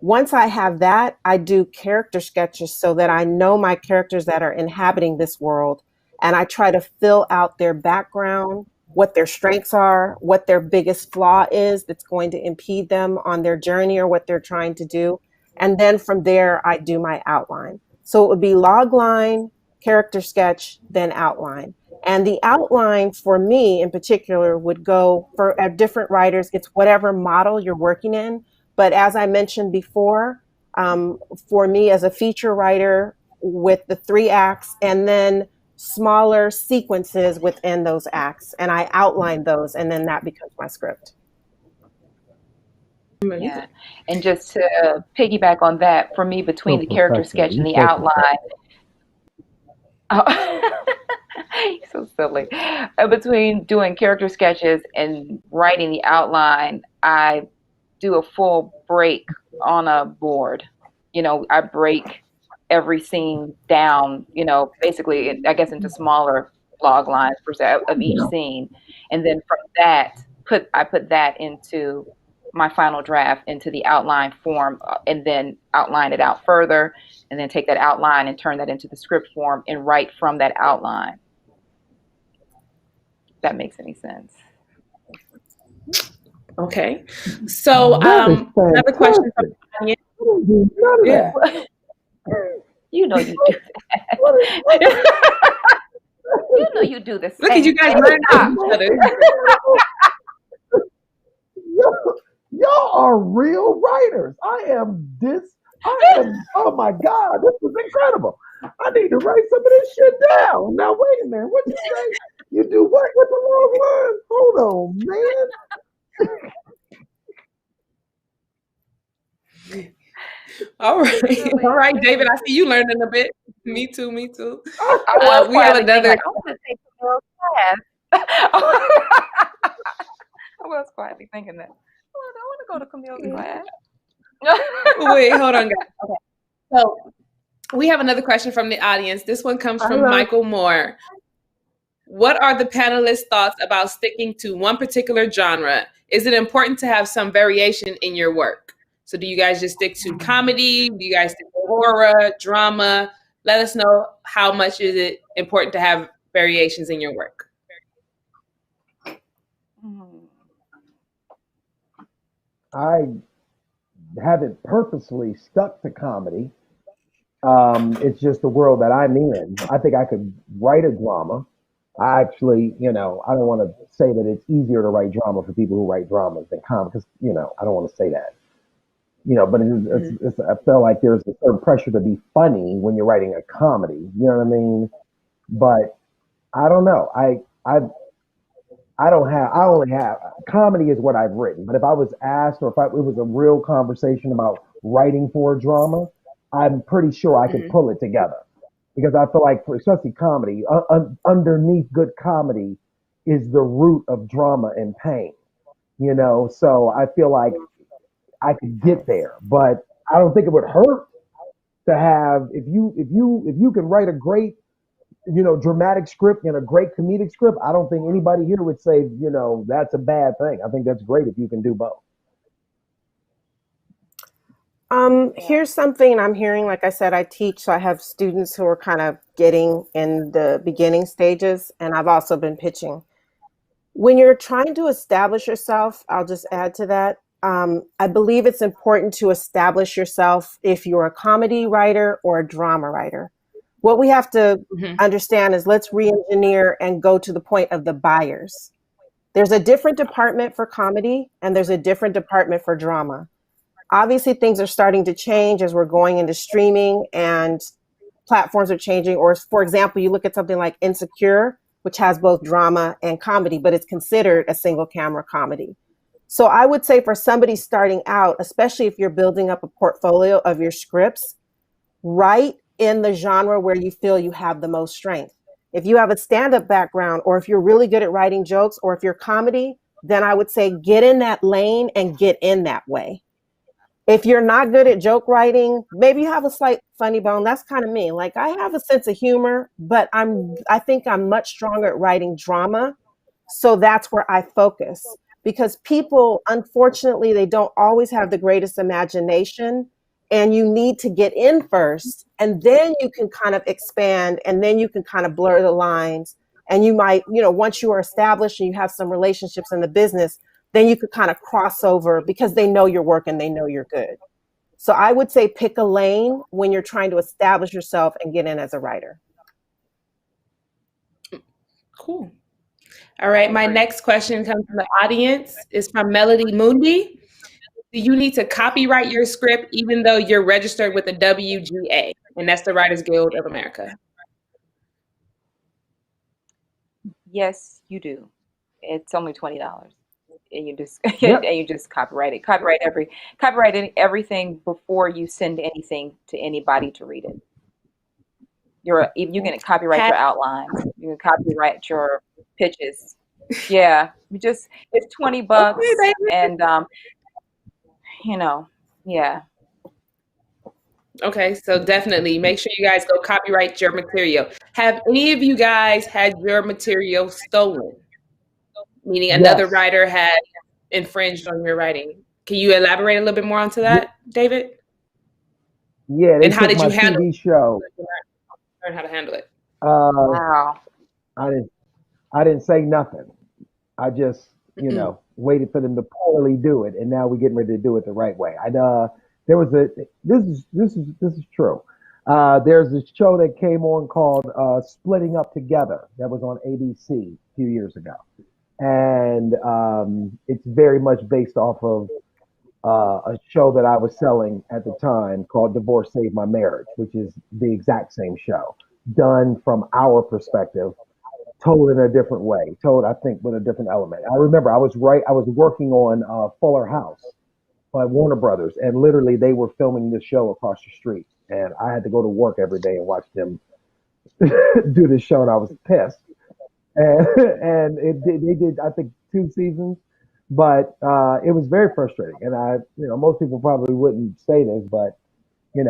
Once I have that, I do character sketches so that I know my characters that are inhabiting this world, and I try to fill out their background, what their strengths are, what their biggest flaw is that's going to impede them on their journey or what they're trying to do. And then from there, I do my outline. So it would be log line, character sketch, then outline. And the outline for me in particular would go for different writers. It's whatever model you're working in. But as I mentioned before, for me as a feature writer with the 3 acts and then smaller sequences within those acts, and I outline those, and then that becomes my script. Yeah, and just to piggyback on that, for me, between the character sketch and the outline, so silly. Between doing character sketches and writing the outline, I do a full break on a board. I break every scene down, basically, I guess, into smaller log lines per se of each scene. And then from that, I put that into my final draft, into the outline form, and then outline it out further, and then take that outline and turn that into the script form and write from that outline. If that makes any sense. Okay. So another question from the audience. Yeah. You know you do that. You know you do this. Look at you guys learning from each other. Y'all are real writers. Oh my God, this is incredible. I need to write some of this shit down. Now, wait a minute. What you say? You do what with the log line? Hold on, man. All right, David. I see you learning a bit. Me too. We have another. I want to take class. I was quietly thinking that. Oh, I want to go to Camille's class. Wait, hold on, guys. Okay. So we have another question from the audience. This one comes from Michael Moore. What are the panelists' thoughts about sticking to one particular genre? Is it important to have some variation in your work? So do you guys just stick to comedy? Do you guys stick to horror, drama? Let us know how much is it important to have variations in your work. I haven't purposely stuck to comedy. It's just the world that I'm in. I think I could write a drama. I actually, I don't want to say that it's easier to write drama for people who write dramas than comedy, because, I don't want to say that. But I feel like there's a certain pressure to be funny when you're writing a comedy. You know what I mean? But I don't know. I only have comedy is what I've written. But if I was asked, or if it was a real conversation about writing for a drama, I'm pretty sure I could pull it together. Because I feel like, especially comedy, underneath good comedy is the root of drama and pain. So I feel like I could get there, but I don't think it would hurt to have, if you can write a great, dramatic script and a great comedic script. I don't think anybody here would say, that's a bad thing. I think that's great if you can do both. Here's something I'm hearing. Like I said, I teach, so I have students who are kind of getting in the beginning stages, and I've also been pitching. When you're trying to establish yourself, I'll just add to that. I believe it's important to establish yourself if you're a comedy writer or a drama writer. What we have to understand is, let's re-engineer and go to the point of the buyers. There's a different department for comedy and there's a different department for drama. Obviously, things are starting to change as we're going into streaming and platforms are changing. Or, for example, you look at something like Insecure, which has both drama and comedy, but it's considered a single camera comedy. So I would say for somebody starting out, especially if you're building up a portfolio of your scripts, write in the genre where you feel you have the most strength. If you have a stand-up background, or if you're really good at writing jokes, or if you're comedy, then I would say get in that lane and get in that way. If you're not good at joke writing, maybe you have a slight funny bone. That's kind of me. Like, I have a sense of humor, but I think I'm much stronger at writing drama. So that's where I focus, because people, unfortunately, they don't always have the greatest imagination, and you need to get in first, and then you can kind of expand, and then you can kind of blur the lines. And you might, once you are established and you have some relationships in the business, then you could kind of cross over because they know your work and they know you're good. So I would say pick a lane when you're trying to establish yourself and get in as a writer. Cool. All right. My next question comes from the audience. It's from Melody Mundi. Do you need to copyright your script even though you're registered with the WGA? And that's the Writers Guild of America. Yes, you do. It's only $20. And you just and you just copyright it. Copyright everything before you send anything to anybody to read it. You can copyright your outlines. You can copyright your pitches. Yeah, it's $20, and yeah. Okay, so definitely make sure you guys go copyright your material. Have any of you guys had your material stolen? Meaning another writer had infringed on your writing. Can you elaborate a little bit more onto that, David? Yeah, and how did you handle TV show? Learn how to handle it. Wow. I didn't say nothing. I just, waited for them to poorly do it, and now we're getting ready to do it the right way. There was this is true. There's a show that came on called Splitting Up Together that was on ABC a few years ago. And it's very much based off of a show that I was selling at the time called Divorce Saved My Marriage, which is the exact same show, done from our perspective, told in a different way, told, I think, with a different element. I remember I was working on Fuller House by Warner Brothers, and literally they were filming this show across the street. And I had to go to work every day and watch them do this show, and I was pissed. and they did I think 2 seasons, but it was very frustrating. And most people probably wouldn't say this, but it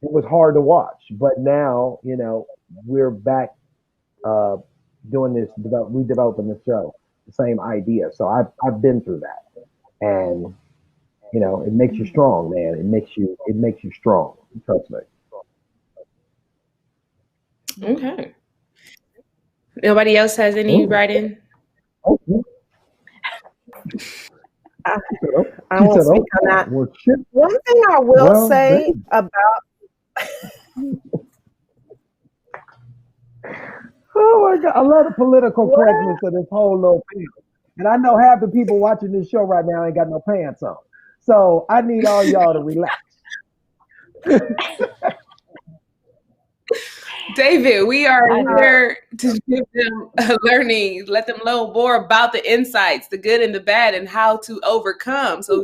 was hard to watch. But now we're back uh, doing this, redeveloping the show, the same idea. So I've been through that, and it makes you strong, man. It makes you strong. Trust me. Okay. Nobody else has any Ooh, writing? okay. I, She said, okay. I She won't said, speak okay. on that. Well, shit. One thing I will Well, say dang. about, Oh my God. I love the political what? correctness of this whole little thing. And I know half the people watching this show right now ain't got no pants on. So I need all y'all to relax. David, we are I do. here to give them a learning, let them know more about the insights, the good and the bad, and how to overcome. So,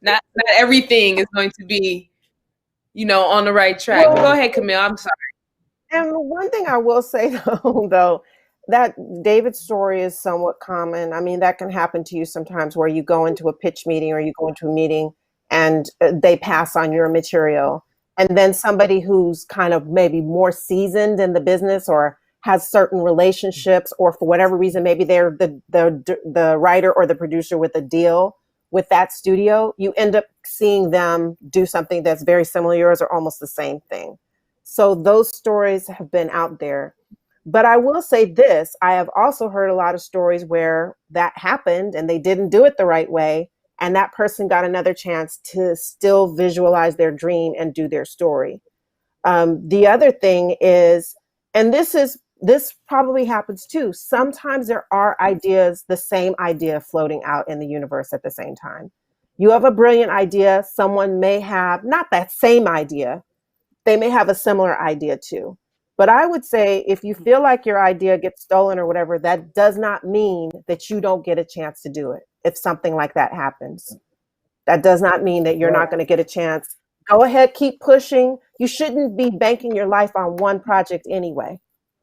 not everything is going to be, on the right track. But go Well, ahead, Camille. I'm sorry. and one thing I will say though, that David's story is somewhat common. I mean, that can happen to you sometimes where you go into a pitch meeting or you go into a meeting and they pass on your material. And then somebody who's kind of maybe more seasoned in the business or has certain relationships, or for whatever reason, maybe they're the writer or the producer with a deal with that studio, you end up seeing them do something that's very similar to yours or almost the same thing. So those stories have been out there. But I will say this, I have also heard a lot of stories where that happened and they didn't do it the right way. And that person got another chance to still visualize their dream and do their story. The other thing is, and this probably happens too. Sometimes there are ideas, the same idea floating out in the universe at the same time. You have a brilliant idea. Someone may have not that same idea, they may have a similar idea too. But I would say if you feel like your idea gets stolen or whatever, that does not mean that you don't get a chance to do it. If something like that happens, that does not mean that you're Right. not going to get a chance. Go ahead, keep pushing. You shouldn't be banking your life on one project anyway.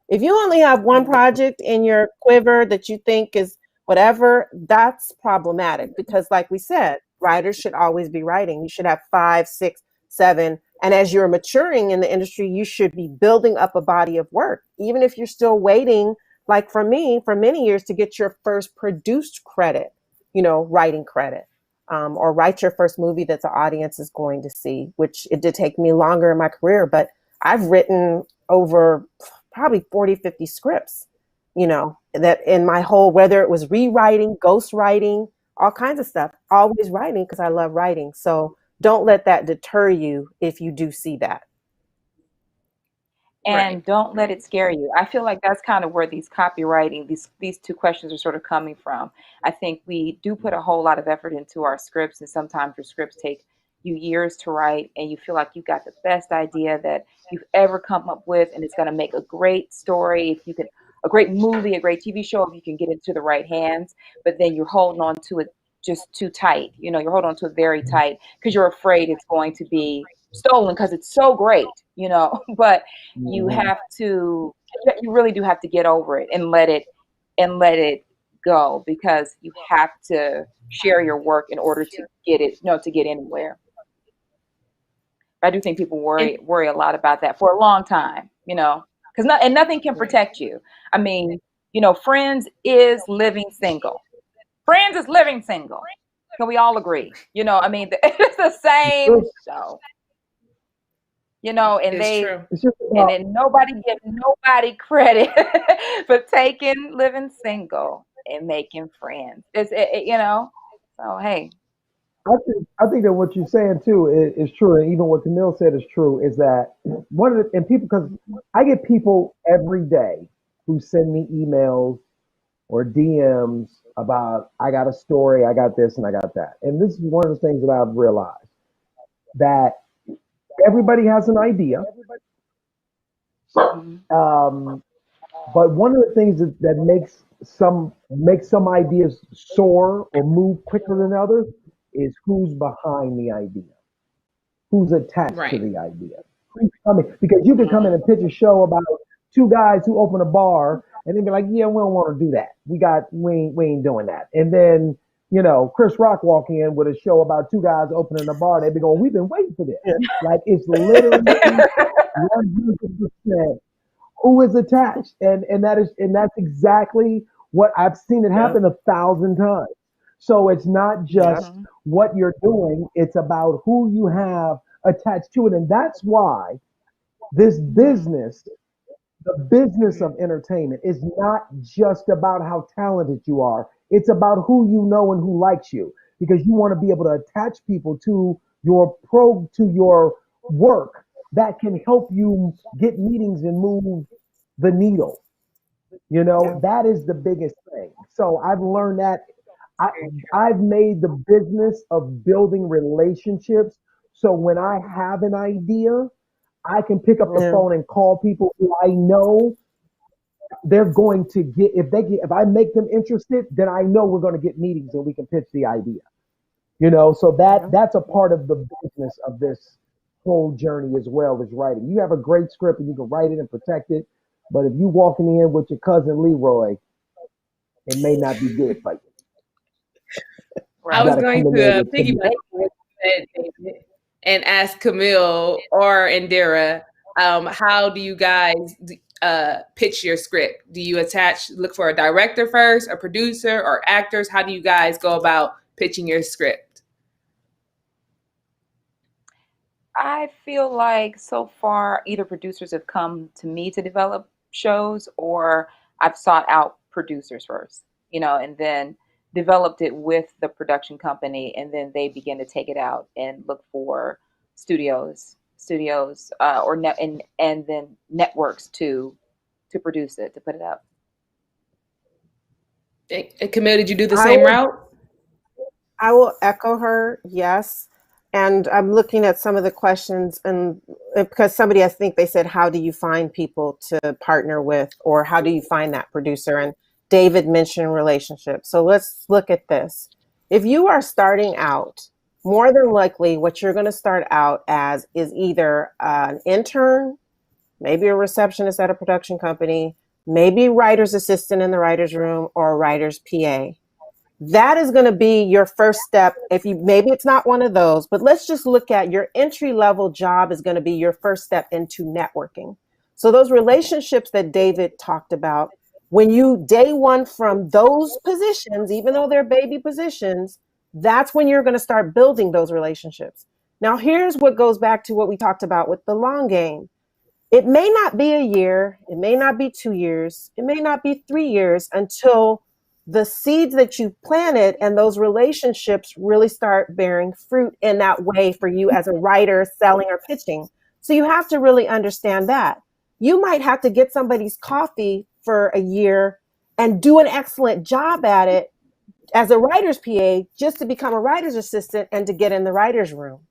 If you only have one project in your quiver that you think is whatever, that's problematic because, like we said, writers should always be writing. You should have five, six, seven. And as you're maturing in the industry, you should be building up a body of work, even if you're still waiting, like for me, for many years to get your first produced credit, writing credit. Or write your first movie that the audience is going to see, which it did take me longer in my career, but I've written over probably 40, 50 scripts, that in my whole, whether it was rewriting, ghost writing, all kinds of stuff, always writing because I love writing. So don't let that deter you if you do see that. Right. And don't let Right. it scare you. I feel like that's kind of where these copywriting, these two questions are sort of coming from. I think we do put a whole lot of effort into our scripts, and sometimes your scripts take you years to write, and you feel like you got the best idea that you've ever come up with, and it's going to make a great story if you can, a great movie, a great TV show if you can get it to the right hands. But then you're holding on to it just too tight. You're holding on to it very tight because you're afraid it's going to be stolen because it's so great. But you Mhm. have to you really do have to get over it and let it go, because you have to share your work in order to get it, to get anywhere. I do think people And worry a lot about that for a long time, because nothing can right. protect you. I mean, Friends is living single. Friends is living single. Can we all agree? I mean, it's the same It's, show. And It's they true. it's just and about, then nobody give nobody credit for taking living single and making friends. So hey. I think that what you're saying too is true, and even what Camille said is true. Is that one of the and people because I get people every day who send me emails or DMs about I got a story, I got this, and I got that. And this is one of the things that I've realized that everybody has an idea, Mhm. um, but one of the things that makes some ideas soar or move quicker than others is who's behind the idea, who's attached to Right. the idea. Who's coming? Because you can come in and pitch a show about two guys who open a bar And they'd be like, yeah, we don't want to do that. We ain't doing that. And then, Chris Rock walk in with a show about two guys opening a bar. They'd be going, we've been waiting for this. Yeah. Like, it's literally 100% who is attached. And that's exactly what I've seen it Yeah. happen 1,000 times. So it's not Yeah. just what you're doing, it's about who you have attached to it. And that's why this business, the business of entertainment, is not just about how talented you are. It's about who you know and who likes you, because you want to be able to attach people to your work that can help you get meetings and move the needle. Yeah. That is the biggest thing. So I've learned that I, Very true. I've made the business of building relationships. So when I have an idea, I can pick up the Yeah. phone and call people who I know they're going to get. If I make them interested, then I know we're going to get meetings and we can pitch the idea. So Yeah. that's a part of the business of this whole journey as well as writing. You have a great script and you can write it and protect it, but if you walking in with your cousin Leroy, it may not be good for you. I You Right. was got to going come in there to with some. piggyback on what you said, David, and ask Camille or Indira, how do you guys pitch your script? Do you look for a director first, a producer, or actors? How do you guys go about pitching your script? I feel like so far either producers have come to me to develop shows, or I've sought out producers first, and then developed it with the production company, and then they begin to take it out and look for studios, or net and then networks to produce it, to put it up. And Camille, did you do the I same will route? I will echo her, yes. And I'm looking at some of the questions, and because somebody, I think they said, how do you find people to partner with, or how do you find that producer? And David mentioned relationships. So let's look at this. If you are starting out, more than likely what you're going to start out as is either an intern, maybe a receptionist at a production company, maybe writer's assistant in the writer's room, or a writer's PA. That is going to be your first step. If you, maybe it's not one of those, but let's just look at your entry level job is going to be your first step into networking. So those relationships that David talked about, when you day one from those positions, even though they're baby positions, that's when you're going to start building those relationships. Now, here's what goes back to what we talked about with the long game. It may not be a year, it may not be 2 years, it may not be 3 years until the seeds that you've planted and those relationships really start bearing fruit in that way for you as a writer, selling, or pitching. So you have to really understand that. You might have to get somebody's coffee for a year and do an excellent job at it as a writer's PA just to become a writer's assistant and to get in the writer's room.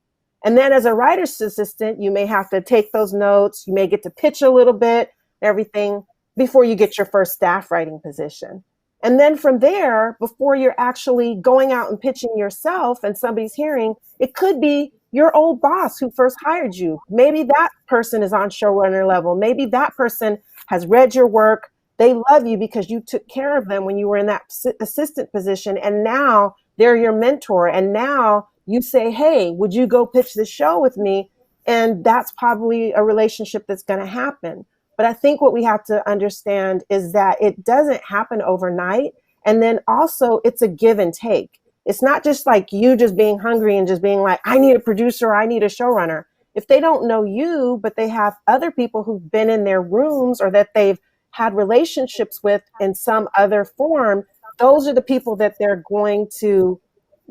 And then as a writer's assistant, you may have to take those notes. You may get to pitch a little bit, everything, before you get your first staff writing position. And then from there, before you're actually going out and pitching yourself and somebody's hearing, it could be your old boss who first hired you. Maybe that person is on showrunner level. Maybe that person has read your work. They love you because you took care of them when you were in that assistant position. And now they're your mentor. And now you say, hey, would you go pitch the show with me? And that's probably a relationship that's going to happen. But I think what we have to understand is that it doesn't happen overnight. And then also it's a give and take. It's not just like you just being hungry and just being like, I need a producer, I need a showrunner. If they don't know you, but they have other people who've been in their rooms or that they've had relationships with in some other form, those are the people that they're going to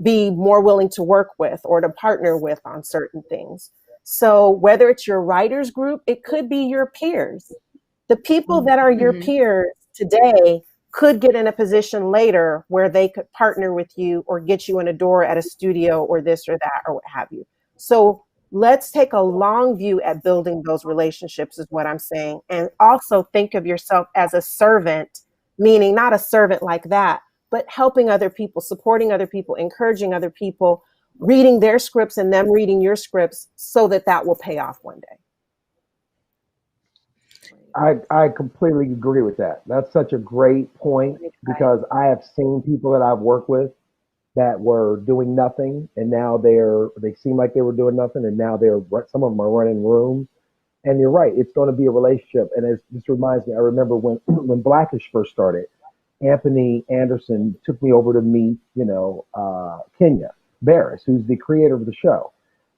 be more willing to work with or to partner with on certain things. So whether it's your writers group, it could be your peers. The people that are your peers today could get in a position later where they could partner with you or get you in a door at a studio or this or that or what have you. So let's take a long view at building those relationships is what I'm saying. And also think of yourself as a servant, meaning not a servant like that, but helping other people, supporting other people, encouraging other people, reading their scripts and them reading your scripts so that that will pay off one day. I completely agree with that. That's such a great point Right. because I have seen people that I've worked with that were doing nothing and now they seem like they were doing nothing and now some of them are running rooms. And you're right, it's going to be a relationship. And this reminds me, I remember when when Blackish first started, Anthony Anderson took me over to meet, Kenya Barris, who's the creator of the show.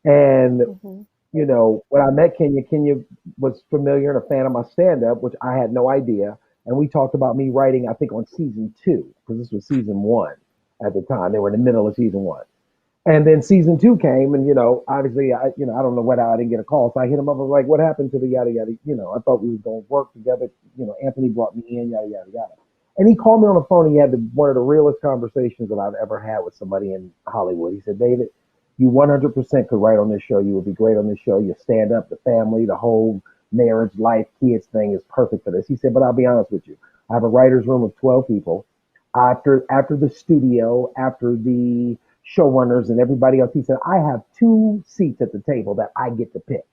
And Mhm. when I met Kenya, Kenya was familiar and a fan of my stand up, which I had no idea. And we talked about me writing, I think, on season two, because this was season one at the time. They were in the middle of season one. And then season two came, and obviously, I don't know what I didn't get a call, so I hit him up. I was like, "What happened to the yada yada?" I thought we was going to work together. Anthony brought me in, yada yada yada. And he called me on the phone. And he had one of the realest conversations that I've ever had with somebody in Hollywood. He said, "David, you 100% could write on this show. You would be great on this show. You stand up, the family, the whole marriage, life, kids thing is perfect for this." He said, "But I'll be honest with you. I have a writer's room of 12 people. After the studio, after the showrunners and everybody else," he said, "I have two seats at the table that I get to pick."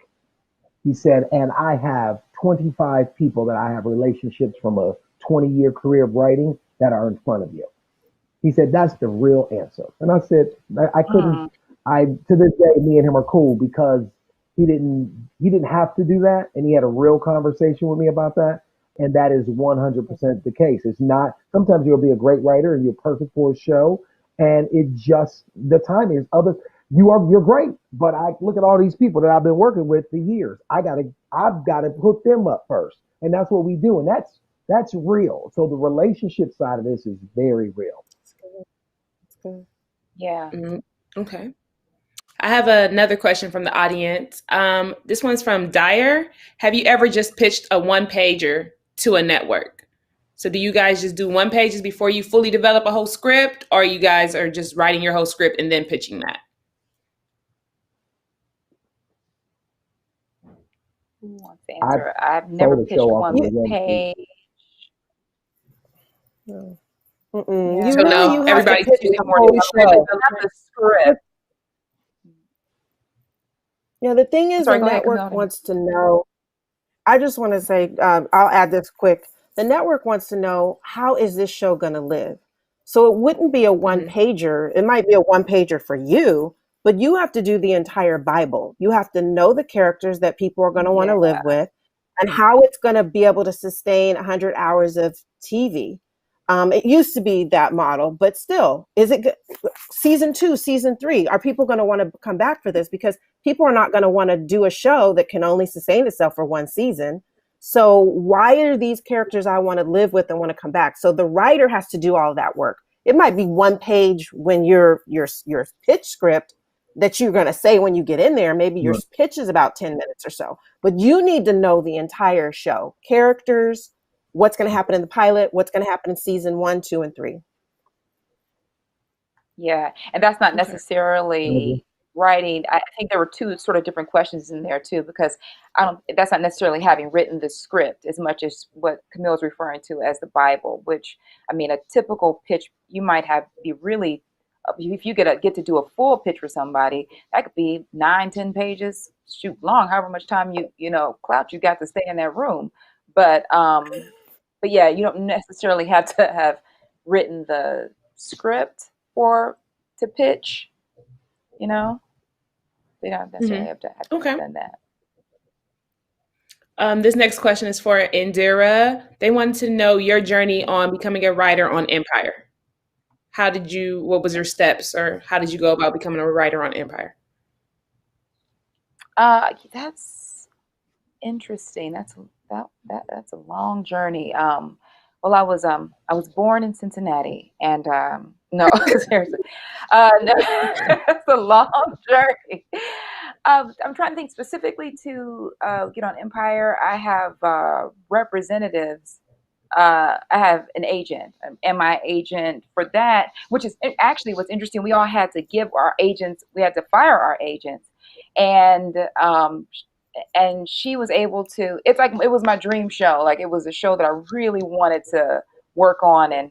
He said, "And I have 25 people that I have relationships from a 20-year career of writing that are in front of you." He said, "That's the real answer." And I said, I couldn't, Mm, to this day, me and him are cool because he didn't have to do that. And he had a real conversation with me about that. And that is 100% the case. It's not, sometimes you'll be a great writer and you're perfect for a show. And it just, the timing is other, you're great. But I look at all these people that I've been working with for years. I've got to hook them up first. And that's what we do. And that's real. So the relationship side of this is very real. That's good. That's good. yeah. Mhm. Okay. I have another question from the audience. This one's from Dyer. Have you ever just pitched a one pager to a network? So do you guys just do one pages before you fully develop a whole script, or you guys are just writing your whole script and then pitching that? Who wants to I've answer? I've never sold a show pitched off of one a You, one page. page. no. Mm-mm. Yeah, You So really no, you have to everybody's pitch usually the more whole development, show. but not the script. Yeah, the thing I'm is, the sorry, go ahead, network Camille. wants to know. I just want to say, I'll add this quick. The network wants to know, how is this show going to live? So it wouldn't be a one Mhm. pager. It might be a one pager for you, but you have to do the entire Bible. You have to know the characters that people are going to want to Yeah, live with and how it's going to be able to sustain 100 hours of TV. It used to be that model, but still, is it season two, season three? Are people going to want to come back for this? Because people are not going to want to do a show that can only sustain itself for one season. So why are these characters I want to live with and want to come back? So the writer has to do all of that work. It might be one page when your pitch script that you're going to say when you get in there. Maybe your Right. pitch is about 10 minutes or so, but you need to know the entire show, characters, what's going to happen in the pilot, what's going to happen in season one, two, and three. yeah, and that's not Okay. necessarily writing. I think there were two sort of different questions in there too, because I don't. That's not necessarily having written the script as much as what Camille's referring to as the Bible. Which, I mean, a typical pitch you might have be really, if you get to do a full pitch for somebody, that could be 9, 10 pages, shoot long, however much time clout you got to stay in that room. But yeah, you don't necessarily have to have written the script for to pitch, you know? They don't necessarily Mhm. have Okay. done that. This next question is for Indira. They wanted to know your journey on becoming a writer on Empire. What was your steps, or how did you go about becoming a writer on Empire? That's interesting. That's a long journey. Well, I was born in Cincinnati, and no, seriously, no, it's a long journey. I'm trying to think specifically to get on Empire. I have representatives. I have an agent, and my agent for that, which is actually what's interesting. We all had to give our agents. We had to fire our agents, and she was able to. It's like it was my dream show. Like it was a show that I really wanted to work on, and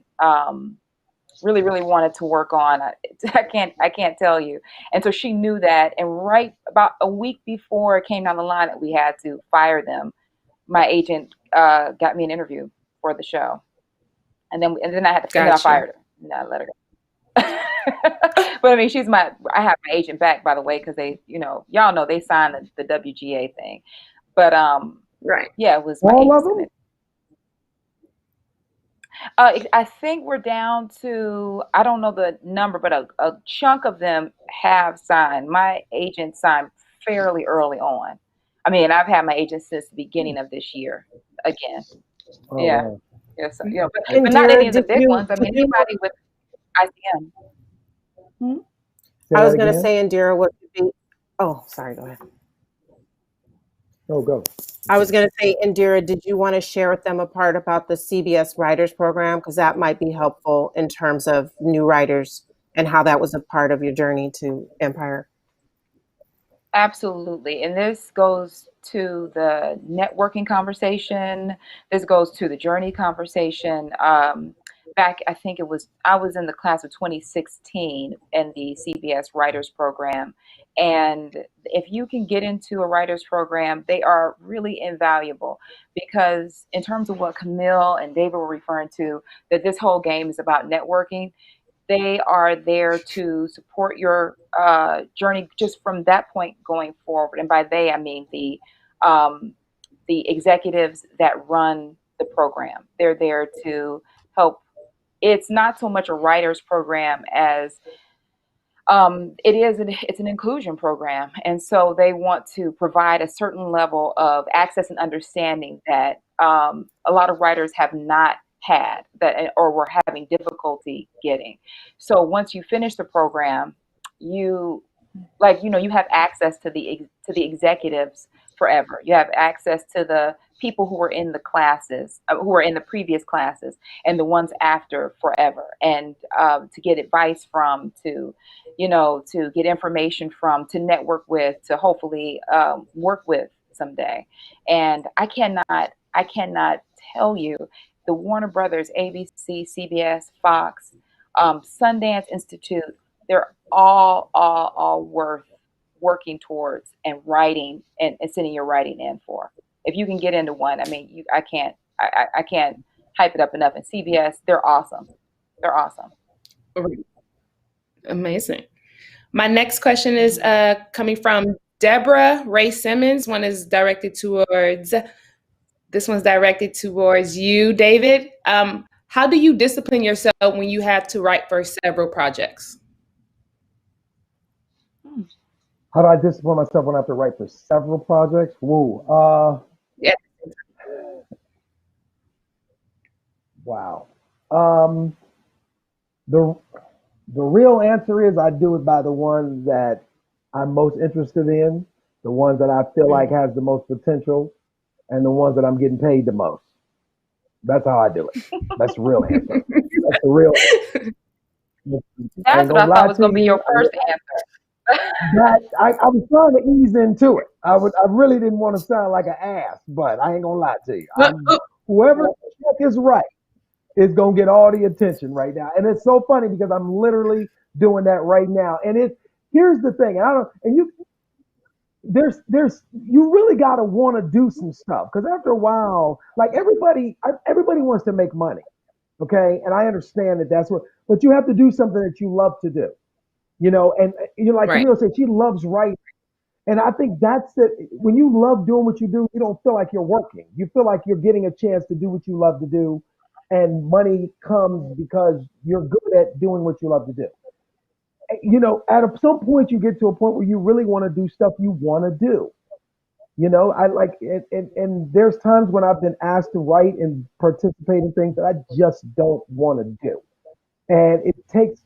really really wanted to work on. I can't tell you. And so she knew that, and right about a week before it came down the line that we had to fire them, my agent got me an interview for the show, and then I had to, and then I Gotcha. fired her. And I let her go. But I mean, I have my agent back, by the way, because they, y'all know they signed the WGA thing. But Right. yeah, it was my All of agent. them? I think we're down to, I don't know the number, but a chunk of them have signed. My agent signed fairly early on. I mean, I've had my agent since the beginning of this year. Again, Oh, yeah, wow. yeah. So, but not Indira, any of the did big you, ones. I mean, did you anybody with ICM. Hmm? Say I that was going to again? say, Indira, what would be, oh, sorry, go ahead. No, go. I was going to say, Indira, did you want to share with them a part about the CBS Writers Program? Because that might be helpful in terms of new writers and how that was a part of your journey to Empire. Absolutely. And this goes to the networking conversation. This goes to the journey conversation. Back, I think I was in the class of 2016 in the CBS Writers Program. And if you can get into a writers program, they are really invaluable because in terms of what Camille and David were referring to, that this whole game is about networking. They are there to support your journey just from that point going forward. And by they, I mean the executives that run the program. They're there to help. It's not so much a writers program as it's an inclusion program, and so they want to provide a certain level of access and understanding that a lot of writers have not had that or were having difficulty getting. So once you finish the program, you you have access to the executives forever. You have access to the people who were in the classes, who were in the previous classes, and the ones after forever, and to get advice from, to get information from, to network with, to hopefully work with someday. And I cannot tell you, the Warner Brothers, ABC, CBS, Fox, Sundance Institute, they're all worth working towards and writing and sending your writing in for. If you can get into one, I mean, I can't hype it up enough. And CBS, they're awesome. They're awesome. Amazing. My next question is coming from Deborah Ray Simmons. This one's directed towards you, David. How do you discipline yourself when you have to write for several projects? How do I discipline myself when I have to write for several projects? Woo. Yeah. Wow. The real answer is I do it by the ones that I'm most interested in, the ones that I feel like has the most potential, and the ones that I'm getting paid the most. That's how I do it. That's the real answer. That's the real answer. That's what I thought was going to be your first answer. I was trying to ease into it. I really didn't want to sound like an ass, but I ain't gonna lie to you. Whoever is right is gonna get all the attention right now, and it's so funny because I'm literally doing that right now. And here's the thing, you really gotta want to do some stuff because after a while, like everybody wants to make money, okay? And I understand that's what, but you have to do something that you love to do. And like Camille said, she loves writing. And I think that's it. When you love doing what you do, you don't feel like you're working. You feel like you're getting a chance to do what you love to do. And money comes because you're good at doing what you love to do. At some point, you get to a point where you really want to do stuff you want to do. I like it. And there's times when I've been asked to write and participate in things that I just don't want to do. And it takes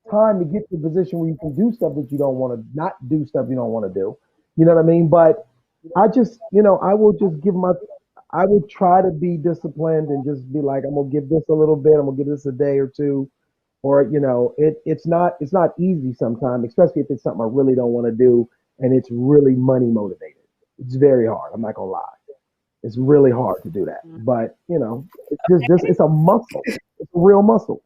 time to get to a position where you can do stuff that you don't want to, not do stuff you don't want to do. You know what I mean? But I just, I would try to be disciplined and just be like, I'm gonna give this a little bit, I'm gonna give this a day or two. Or, it's not easy sometimes, especially if it's something I really don't want to do and it's really money motivated. It's very hard. I'm not gonna lie. It's really hard to do that. But it's a muscle. It's a real muscle.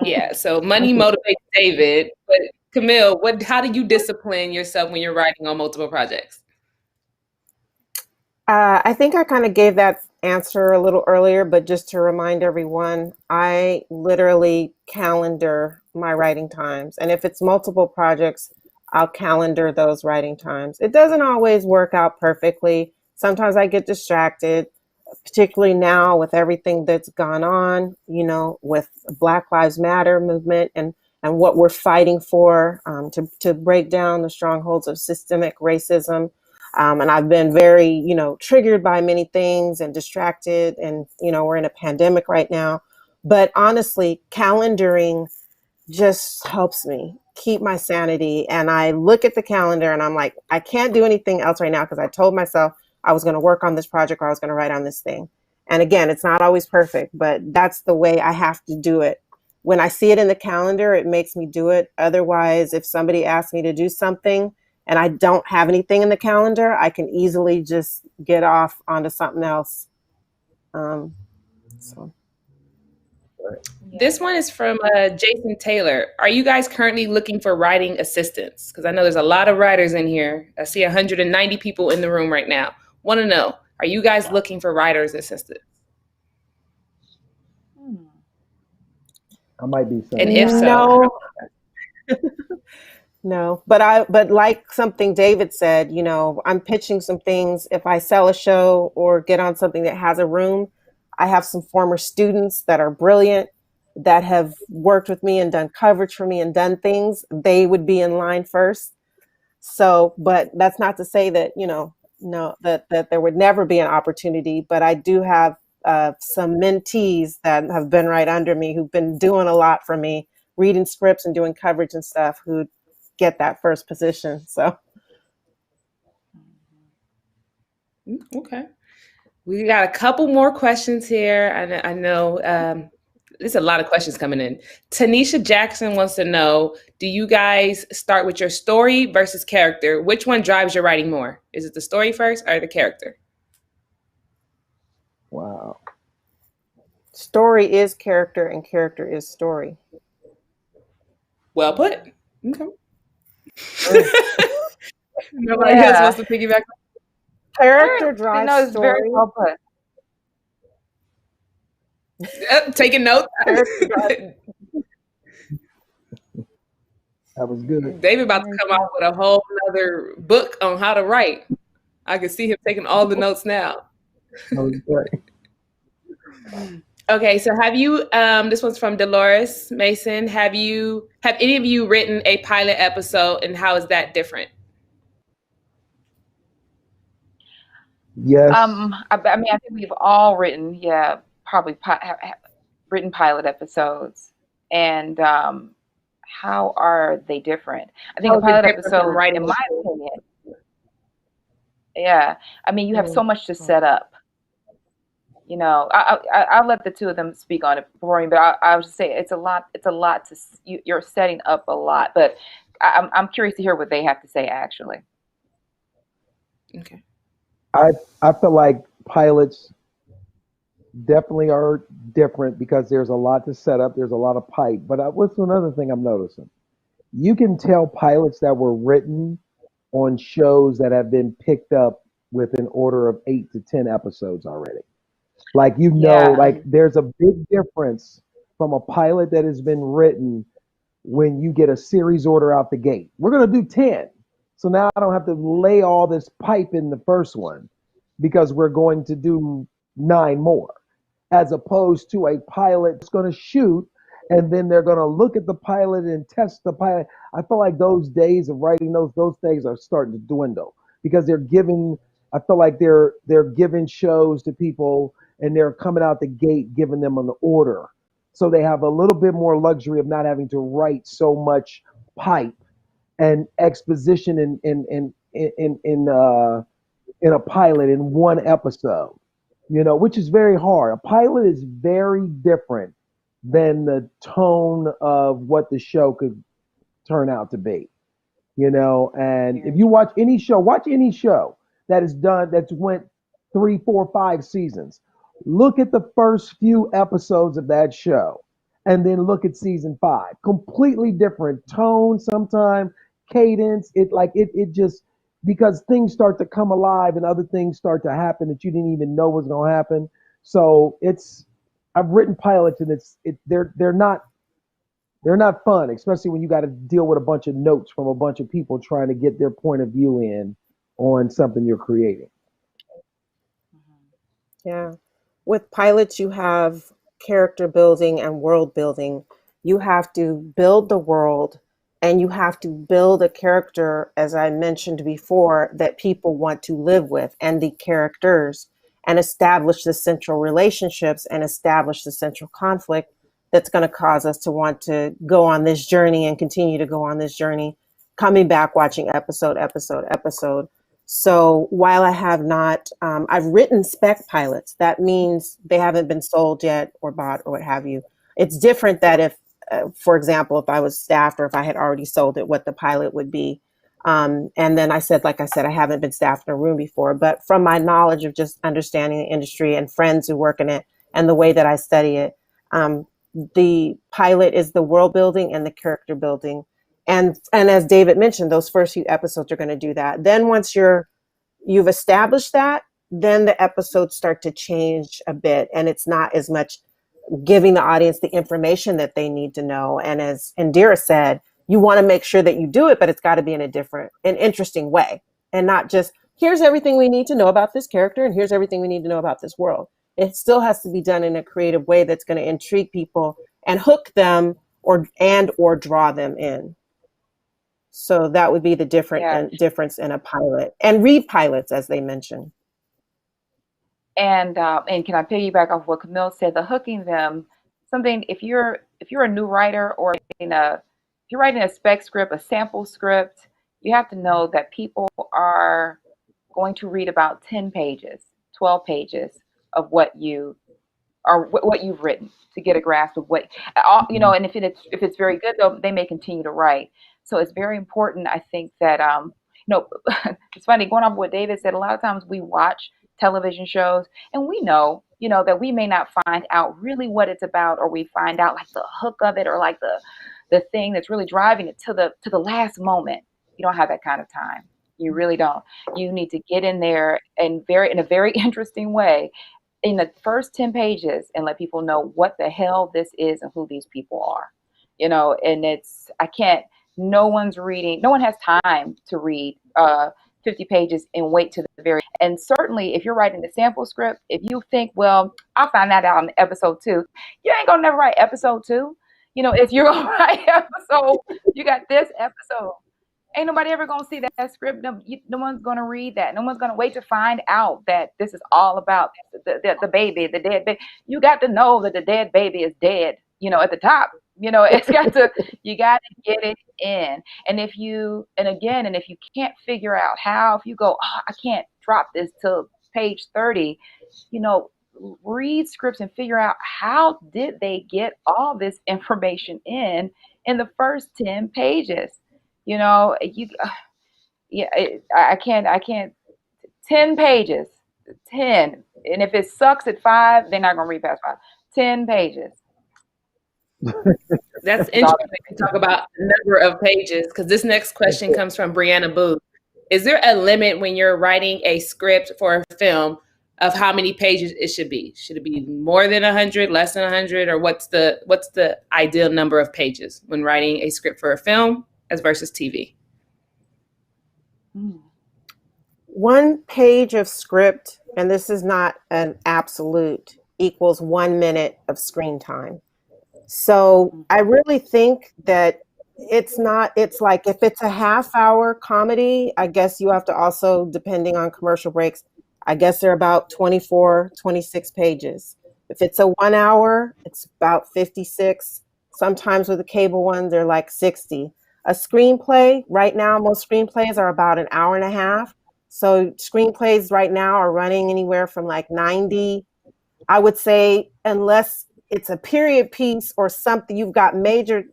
Yeah, so money motivates David, but Camille, how do you discipline yourself when you're writing on multiple projects? I think I kind of gave that answer a little earlier, but just to remind everyone, I literally calendar my writing times. And if it's multiple projects, I'll calendar those writing times. It doesn't always work out perfectly. Sometimes I get distracted, particularly now with everything that's gone on, with Black Lives Matter movement and what we're fighting for, to break down the strongholds of systemic racism. And I've been very, triggered by many things and distracted. And, we're in a pandemic right now. But honestly, calendaring just helps me keep my sanity. And I look at the calendar and I'm like, I can't do anything else right now because I told myself I was going to work on this project or I was going to write on this thing. And again, it's not always perfect, but that's the way I have to do it. When I see it in the calendar, it makes me do it. Otherwise, if somebody asks me to do something and I don't have anything in the calendar, I can easily just get off onto something else. So. This one is from Jason Taylor. Are you guys currently looking for writing assistants? Because I know there's a lot of writers in here. I see 190 people in the room right now. Want to know, are you guys looking for writers assistants? I might be saying. And if so, no. No, but like something David said, I'm pitching some things. If I sell a show or get on something that has a room, I have some former students that are brilliant that have worked with me and done coverage for me and done things. They would be in line first. So, but that's not to say that, no, that there would never be an opportunity, but I do have some mentees that have been right under me who've been doing a lot for me, reading scripts and doing coverage and stuff, who get that first position. So okay, we got a couple more questions here. I know there's a lot of questions coming in. Tanisha Jackson wants to know, do you guys start with your story versus character? Which one drives your writing more? Is it the story first or the character? Wow. Story is character and character is story. Well put. Okay. Nobody else wants to piggyback. Character drives story. Very well put. Taking notes. That was good. David about to come out with a whole other book on how to write. I can see him taking all the notes now. Okay, so have you, this one's from Dolores Mason. Have any of you written a pilot episode, and how is that different? Yes. I mean, I think we've all written, probably written pilot episodes. And how are they different? I think a pilot episode, in my opinion, I mean, you have so much to set up. I'll let the two of them speak on it for me, but I would say it's a lot to, you're setting up a lot, but I'm curious to hear what they have to say actually. Okay. I feel like pilots definitely are different because there's a lot to set up. There's a lot of pipe, but what's another thing I'm noticing? You can tell pilots that were written on shows that have been picked up with an order of 8 to 10 episodes already. Like, like there's a big difference from a pilot that has been written when you get a series order out the gate. We're going to do 10. So now I don't have to lay all this pipe in the first one because we're going to do 9 more, as opposed to a pilot that's going to shoot and then they're going to look at the pilot and test the pilot. I feel like those days of writing those days are starting to dwindle because I feel like they're giving shows to people and they're coming out the gate giving them an order. So they have a little bit more luxury of not having to write so much pipe and exposition in a pilot in one episode, which is very hard. A pilot is very different than the tone of what the show could turn out to be, and if you watch any show that's went 3, 4, 5 seasons, look at the first few episodes of that show and then look at season 5. Completely different tone, sometimes cadence. It just, because things start to come alive and other things start to happen that you didn't even know was going to happen. So I've written pilots and they're not fun, especially when you got to deal with a bunch of notes from a bunch of people trying to get their point of view in on something you're creating. Yeah. With pilots, you have character building and world building. You have to build the world and you have to build a character, as I mentioned before, that people want to live with and the characters and establish the central relationships and establish the central conflict that's going to cause us to want to go on this journey and continue to go on this journey, coming back, watching episode. So while I have not, I've written spec pilots. That means they haven't been sold yet or bought or what have you. It's different that if, for example, if I was staffed or if I had already sold it, what the pilot would be. And then like I said, I haven't been staffed in a room before, but from my knowledge of just understanding the industry and friends who work in it and the way that I study it, the pilot is the world building and the character building. And as David mentioned, those first few episodes are going to do that. Then once you've established that, then the episodes start to change a bit, and it's not as much giving the audience the information that they need to know. And as Indira said, you want to make sure that you do it, but it's got to be in an interesting way, and not just here's everything we need to know about this character and here's everything we need to know about this world. It still has to be done in a creative way that's going to intrigue people and hook them or draw them in. So that would be the difference in a pilot, and read pilots, as they mentioned. And can I piggyback off what Camille said? The hooking them, something, if you're a new writer or if you're writing a spec script, a sample script, you have to know that people are going to read about 10 pages, 12 pages of what you've written to get a grasp of what, and if it's very good, though, they may continue to write. So it's very important, I think, that it's funny, going off what David said, a lot of times we watch television shows and we know that we may not find out really what it's about, or we find out like the hook of it, or like the thing that's really driving it to the last moment. You don't have that kind of time. You really don't. You need to get in there and in a very interesting way in the first 10 pages and let people know what the hell this is and who these people are. And no one has time to read 50 pages and wait to the very, and certainly if you're writing the sample script, if you think, well, I'll find that out in episode 2, you ain't gonna never write episode 2. If you're gonna write episode, you got this episode. Ain't nobody ever gonna see that script. No one's gonna read that. No one's gonna wait to find out that this is all about the baby, the dead baby. You got to know that the dead baby is dead. At the top. You got to get it in. And if you can't figure out how, if you go, I can't drop this till page 30, read scripts and figure out how did they get all this information in the first 10 pages. I can't 10 pages, 10. And if it sucks at 5, they're not going to read past 5. 10 pages. That's interesting to talk about the number of pages, because this next question comes from Brianna Booth. Is there a limit when you're writing a script for a film of how many pages it should be? Should it be more than 100, less than 100, or what's the ideal number of pages when writing a script for a film as versus TV? 1 page of script, and this is not an absolute, equals 1 minute of screen time. So I really think that it's like if it's a half-hour comedy, I guess you have to also, depending on commercial breaks, I guess they're about 24, 26 pages. If it's a 1 hour, it's about 56. Sometimes with the cable one, they're like 60. A screenplay, right now, most screenplays are about an hour and a half. So screenplays right now are running anywhere from like 90. I would say, unless it's a period piece or something, you've got major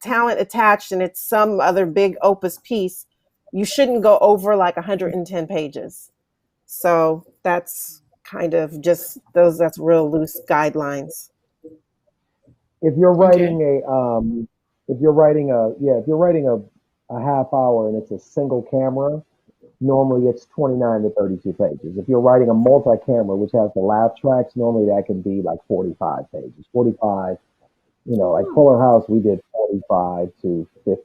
talent attached and it's some other big opus piece, you shouldn't go over like 110 pages. So that's kind of just that's real loose guidelines. If you're writing a half hour and it's a single camera, normally it's 29 to 32 pages. If you're writing a multi-camera, which has the laugh tracks, normally that can be like 45 pages. 45, like Fuller House, we did 45 to 50.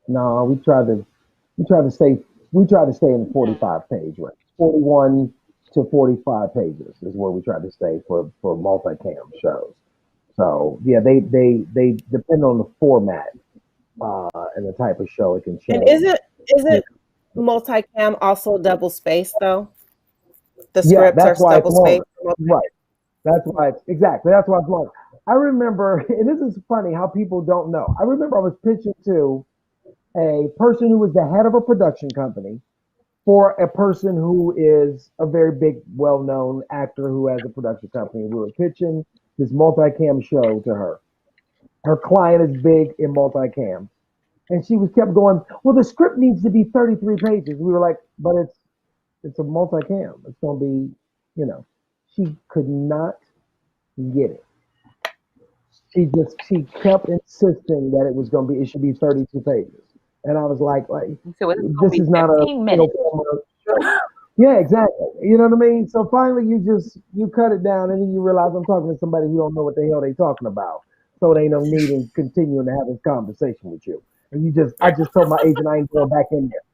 No, we tried to stay, we tried to stay in the 45 page range. 41 to 45 pages is where we tried to stay for multi-cam shows. So yeah, they depend on the format, and the type of show it can And change. is it multicam also double spaced though? The Yeah, scripts are that's why it's double spaced. longer. Right. That's why it's exactly. That's why it's longer. I remember, and this is funny how people don't know. I remember I was pitching to a person who was the head of a production company for a person who is a very big, well-known actor who has a production company. We were pitching this multicam show to her. Her client is big in multicam, and she was kept going. Well, the script needs to be 33 pages. We were like, but it's a multicam. It's going to be, you know. She could not get it. She kept insisting that it should be 32 pages. And I was like, So it's going to this be is not a 15 minutes. show. Yeah, exactly. You know what I mean? So finally you cut it down and then you realize I'm talking to somebody who don't know what the hell they talking about. So there ain't no need in continuing to have this conversation with you. And I just told my agent I ain't going back in there.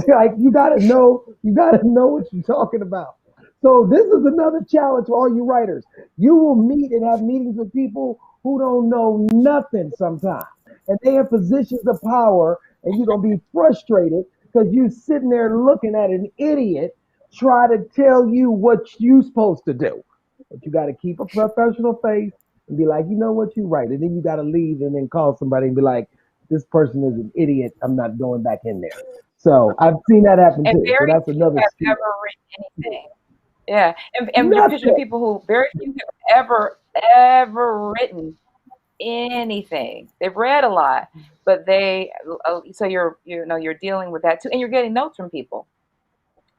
Like you gotta know what you're talking about. So this is another challenge for all you writers. You will meet and have meetings with people who don't know nothing sometimes. And they have positions of power, and you're gonna be frustrated because you sitting there looking at an idiot try to tell you what you supposed to do. But you gotta keep a professional face and be like, you know what, you're right. And then you gotta leave and then call somebody and be like, this person is an idiot. I'm not going back in there. So I've seen that happen And too. So very that's few another have skill. ever written anything. Yeah. And you're pitching to Nothing. people who very few have ever written anything. They've read a lot, but so you're dealing with that too, and you're getting notes from people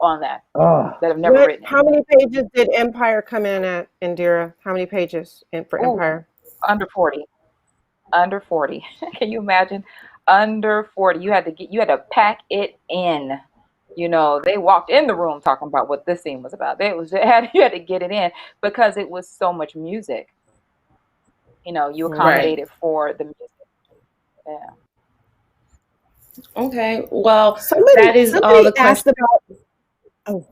on that Ah, that have never written How anything. many pages did Empire come in at, Indira? How many pages for Ooh, Empire? under 40. Under 40. Can you imagine? Under 40. You had to pack it in. They walked in the room talking about what this scene was about. You had to get it in because it was so much music. You Right. accommodated for the music. Yeah. Okay. Well, Somebody that is all the somebody asked questions. about. Oh,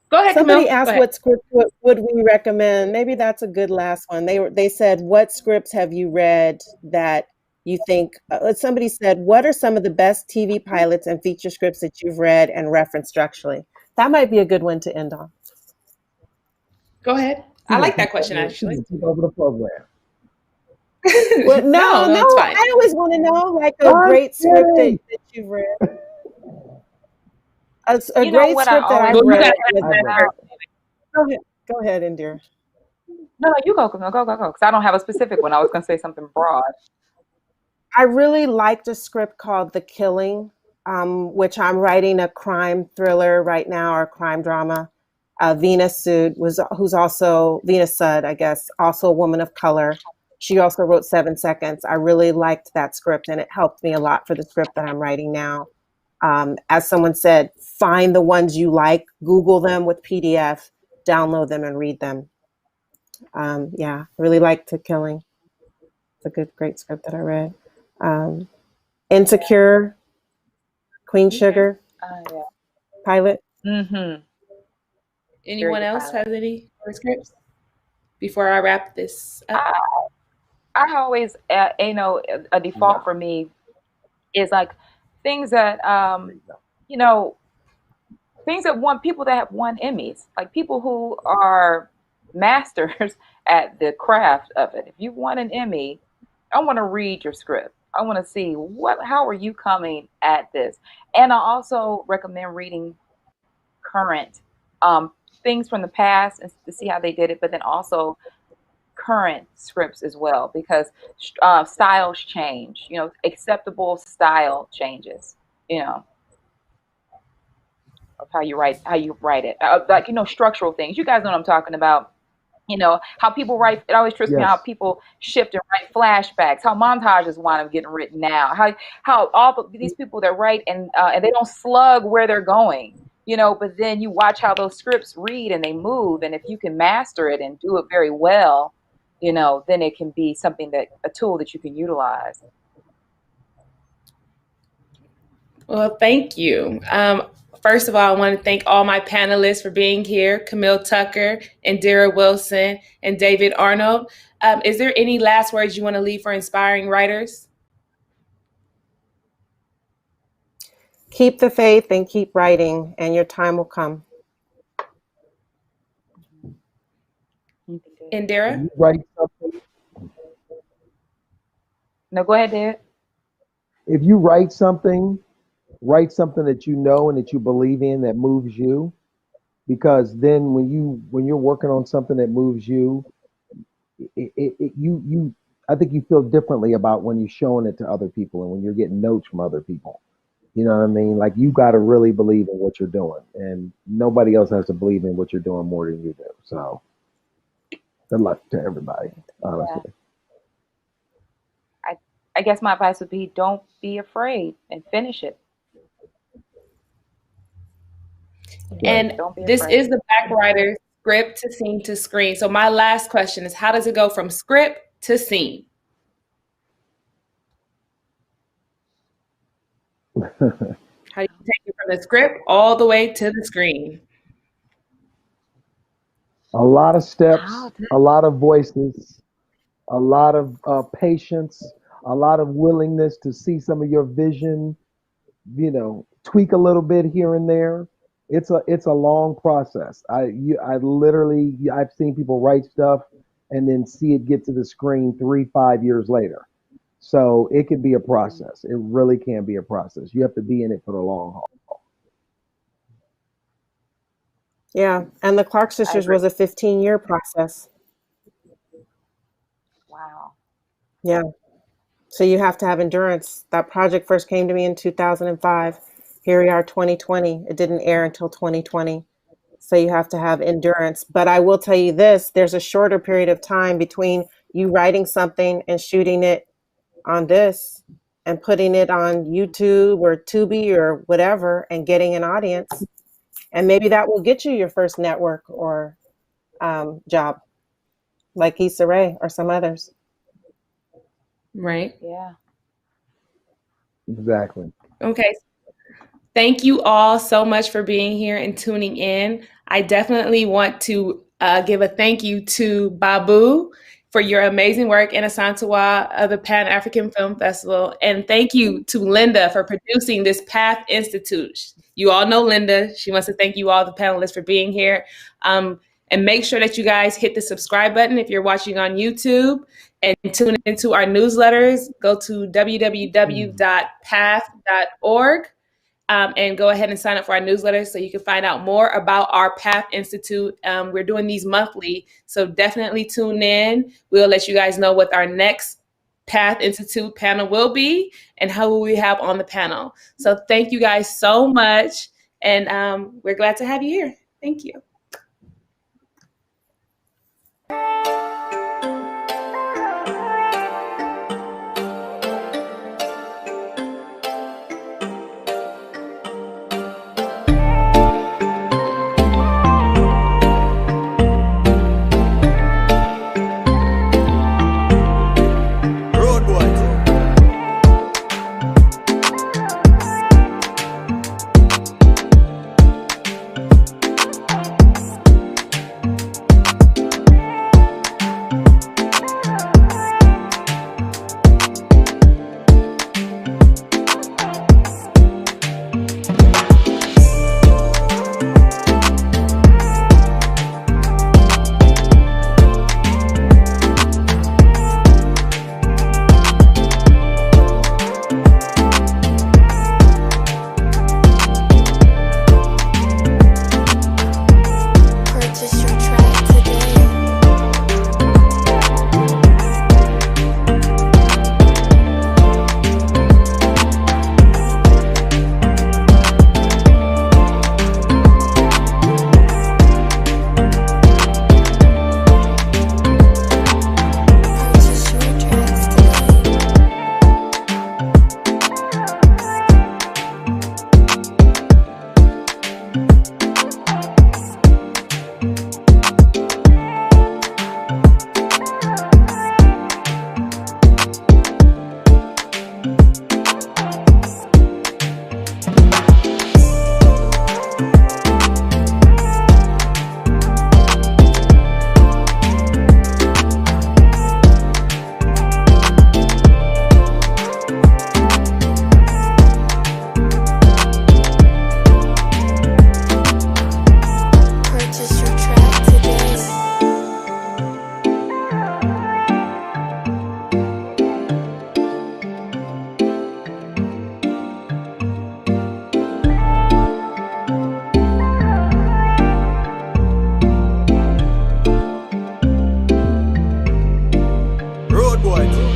Go ahead, somebody Camille. Go asked ahead. what script would we recommend. Maybe that's a good last one. They said, what scripts have you read that you think? Somebody said, what are some of the best TV pilots and feature scripts that you've read and referenced structurally? That might be a good one to end on. Go ahead. I like that question actually. Take over the program. Well, No, no, it's fine. I always want to know like a I'm great script kidding. that you've read. A You know great what I script that always I've Well, you say read got was. I've read. about Go ahead, Indira. No, you go, Camille. Go, because I don't have a specific one. I was going to say something broad. I really liked a script called The Killing, which I'm writing a crime thriller right now, or a crime drama. Venus Sud, I guess, also a woman of color. She also wrote 7 Seconds. I really liked that script, and it helped me a lot for the script that I'm writing now. As someone said, find the ones you like, Google them with PDF, download them and read them. Yeah, really liked The Killing. It's a great script that I read. Insecure, Queen Sugar, Yeah. pilot. Mm-hmm. Anyone good else pilot. has any more scripts before I wrap this up? I always, a default for me is like things that, things that won people that have won Emmys, like people who are masters at the craft of it. If you won an Emmy, I want to read your script. I want to see how are you coming at this? And I also recommend reading current things from the past and to see how they did it, but then also current scripts as well because styles change. Acceptable style changes. Of how you write it, like structural things. You guys know what I'm talking about. How people write. It always trips me out how Yes. people shift and write flashbacks. How montages wind up getting written now. How these people that write and they don't slug where they're going. But then you watch how those scripts read and they move, and if you can master it and do it very well, then it can be a tool that you can utilize. Well, thank you. First of all, I want to thank all my panelists for being here, Camille Tucker, Indira Wilson, and David Arnold. Is there any last words you want to leave for inspiring writers? Keep the faith and keep writing, and your time will come. Indira? You write something. No, go ahead, David. If you write something that you know and that you believe in that moves you, because then when you're working on something that moves you, you I think you feel differently about when you're showing it to other people and when you're getting notes from other people. You know what I mean? Like, you got to really believe in what you're doing, and nobody else has to believe in what you're doing more than you do. So good luck to everybody, honestly. I guess my advice would be, don't be afraid and finish it. And this is the Backwriter script to scene to screen. So my last question is, how does it go from script to scene? How do you take it from the script all the way to the screen? A lot of steps, a lot of voices, a lot of patience, a lot of willingness to see some of your vision, tweak a little bit here and there. It's a long process. I've seen people write stuff and then see it get to the screen 3-5 years later. So it can be a process. It really can be a process. You have to be in it for the long haul. Yeah, and the Clark Sisters was a 15-year process. Wow. Yeah. So you have to have endurance. That project first came to me in 2005. Here we are, 2020. It didn't air until 2020. So you have to have endurance. But I will tell you this, there's a shorter period of time between you writing something and shooting it on this and putting it on YouTube or Tubi or whatever and getting an audience. And maybe that will get you your first network or job, like Issa Rae or some others. Right. Yeah. Exactly. Okay. Thank you all so much for being here and tuning in. I definitely want to give a thank you to Babu for your amazing work in Asantewaa of the Pan-African Film Festival. And thank you to Linda for producing this PAFF Institute. You all know Linda. She wants to thank you all, the panelists, for being here. And make sure that you guys hit the subscribe button if you're watching on YouTube, and tune into our newsletters. Go to www.paff.org and go ahead and sign up for our newsletter so you can find out more about our PAFF Institute. We're doing these monthly, so definitely tune in. We'll let you guys know what our next PAFF Institute panel will be and who we have on the panel. So thank you guys so much, and we're glad to have you here. Thank you. what?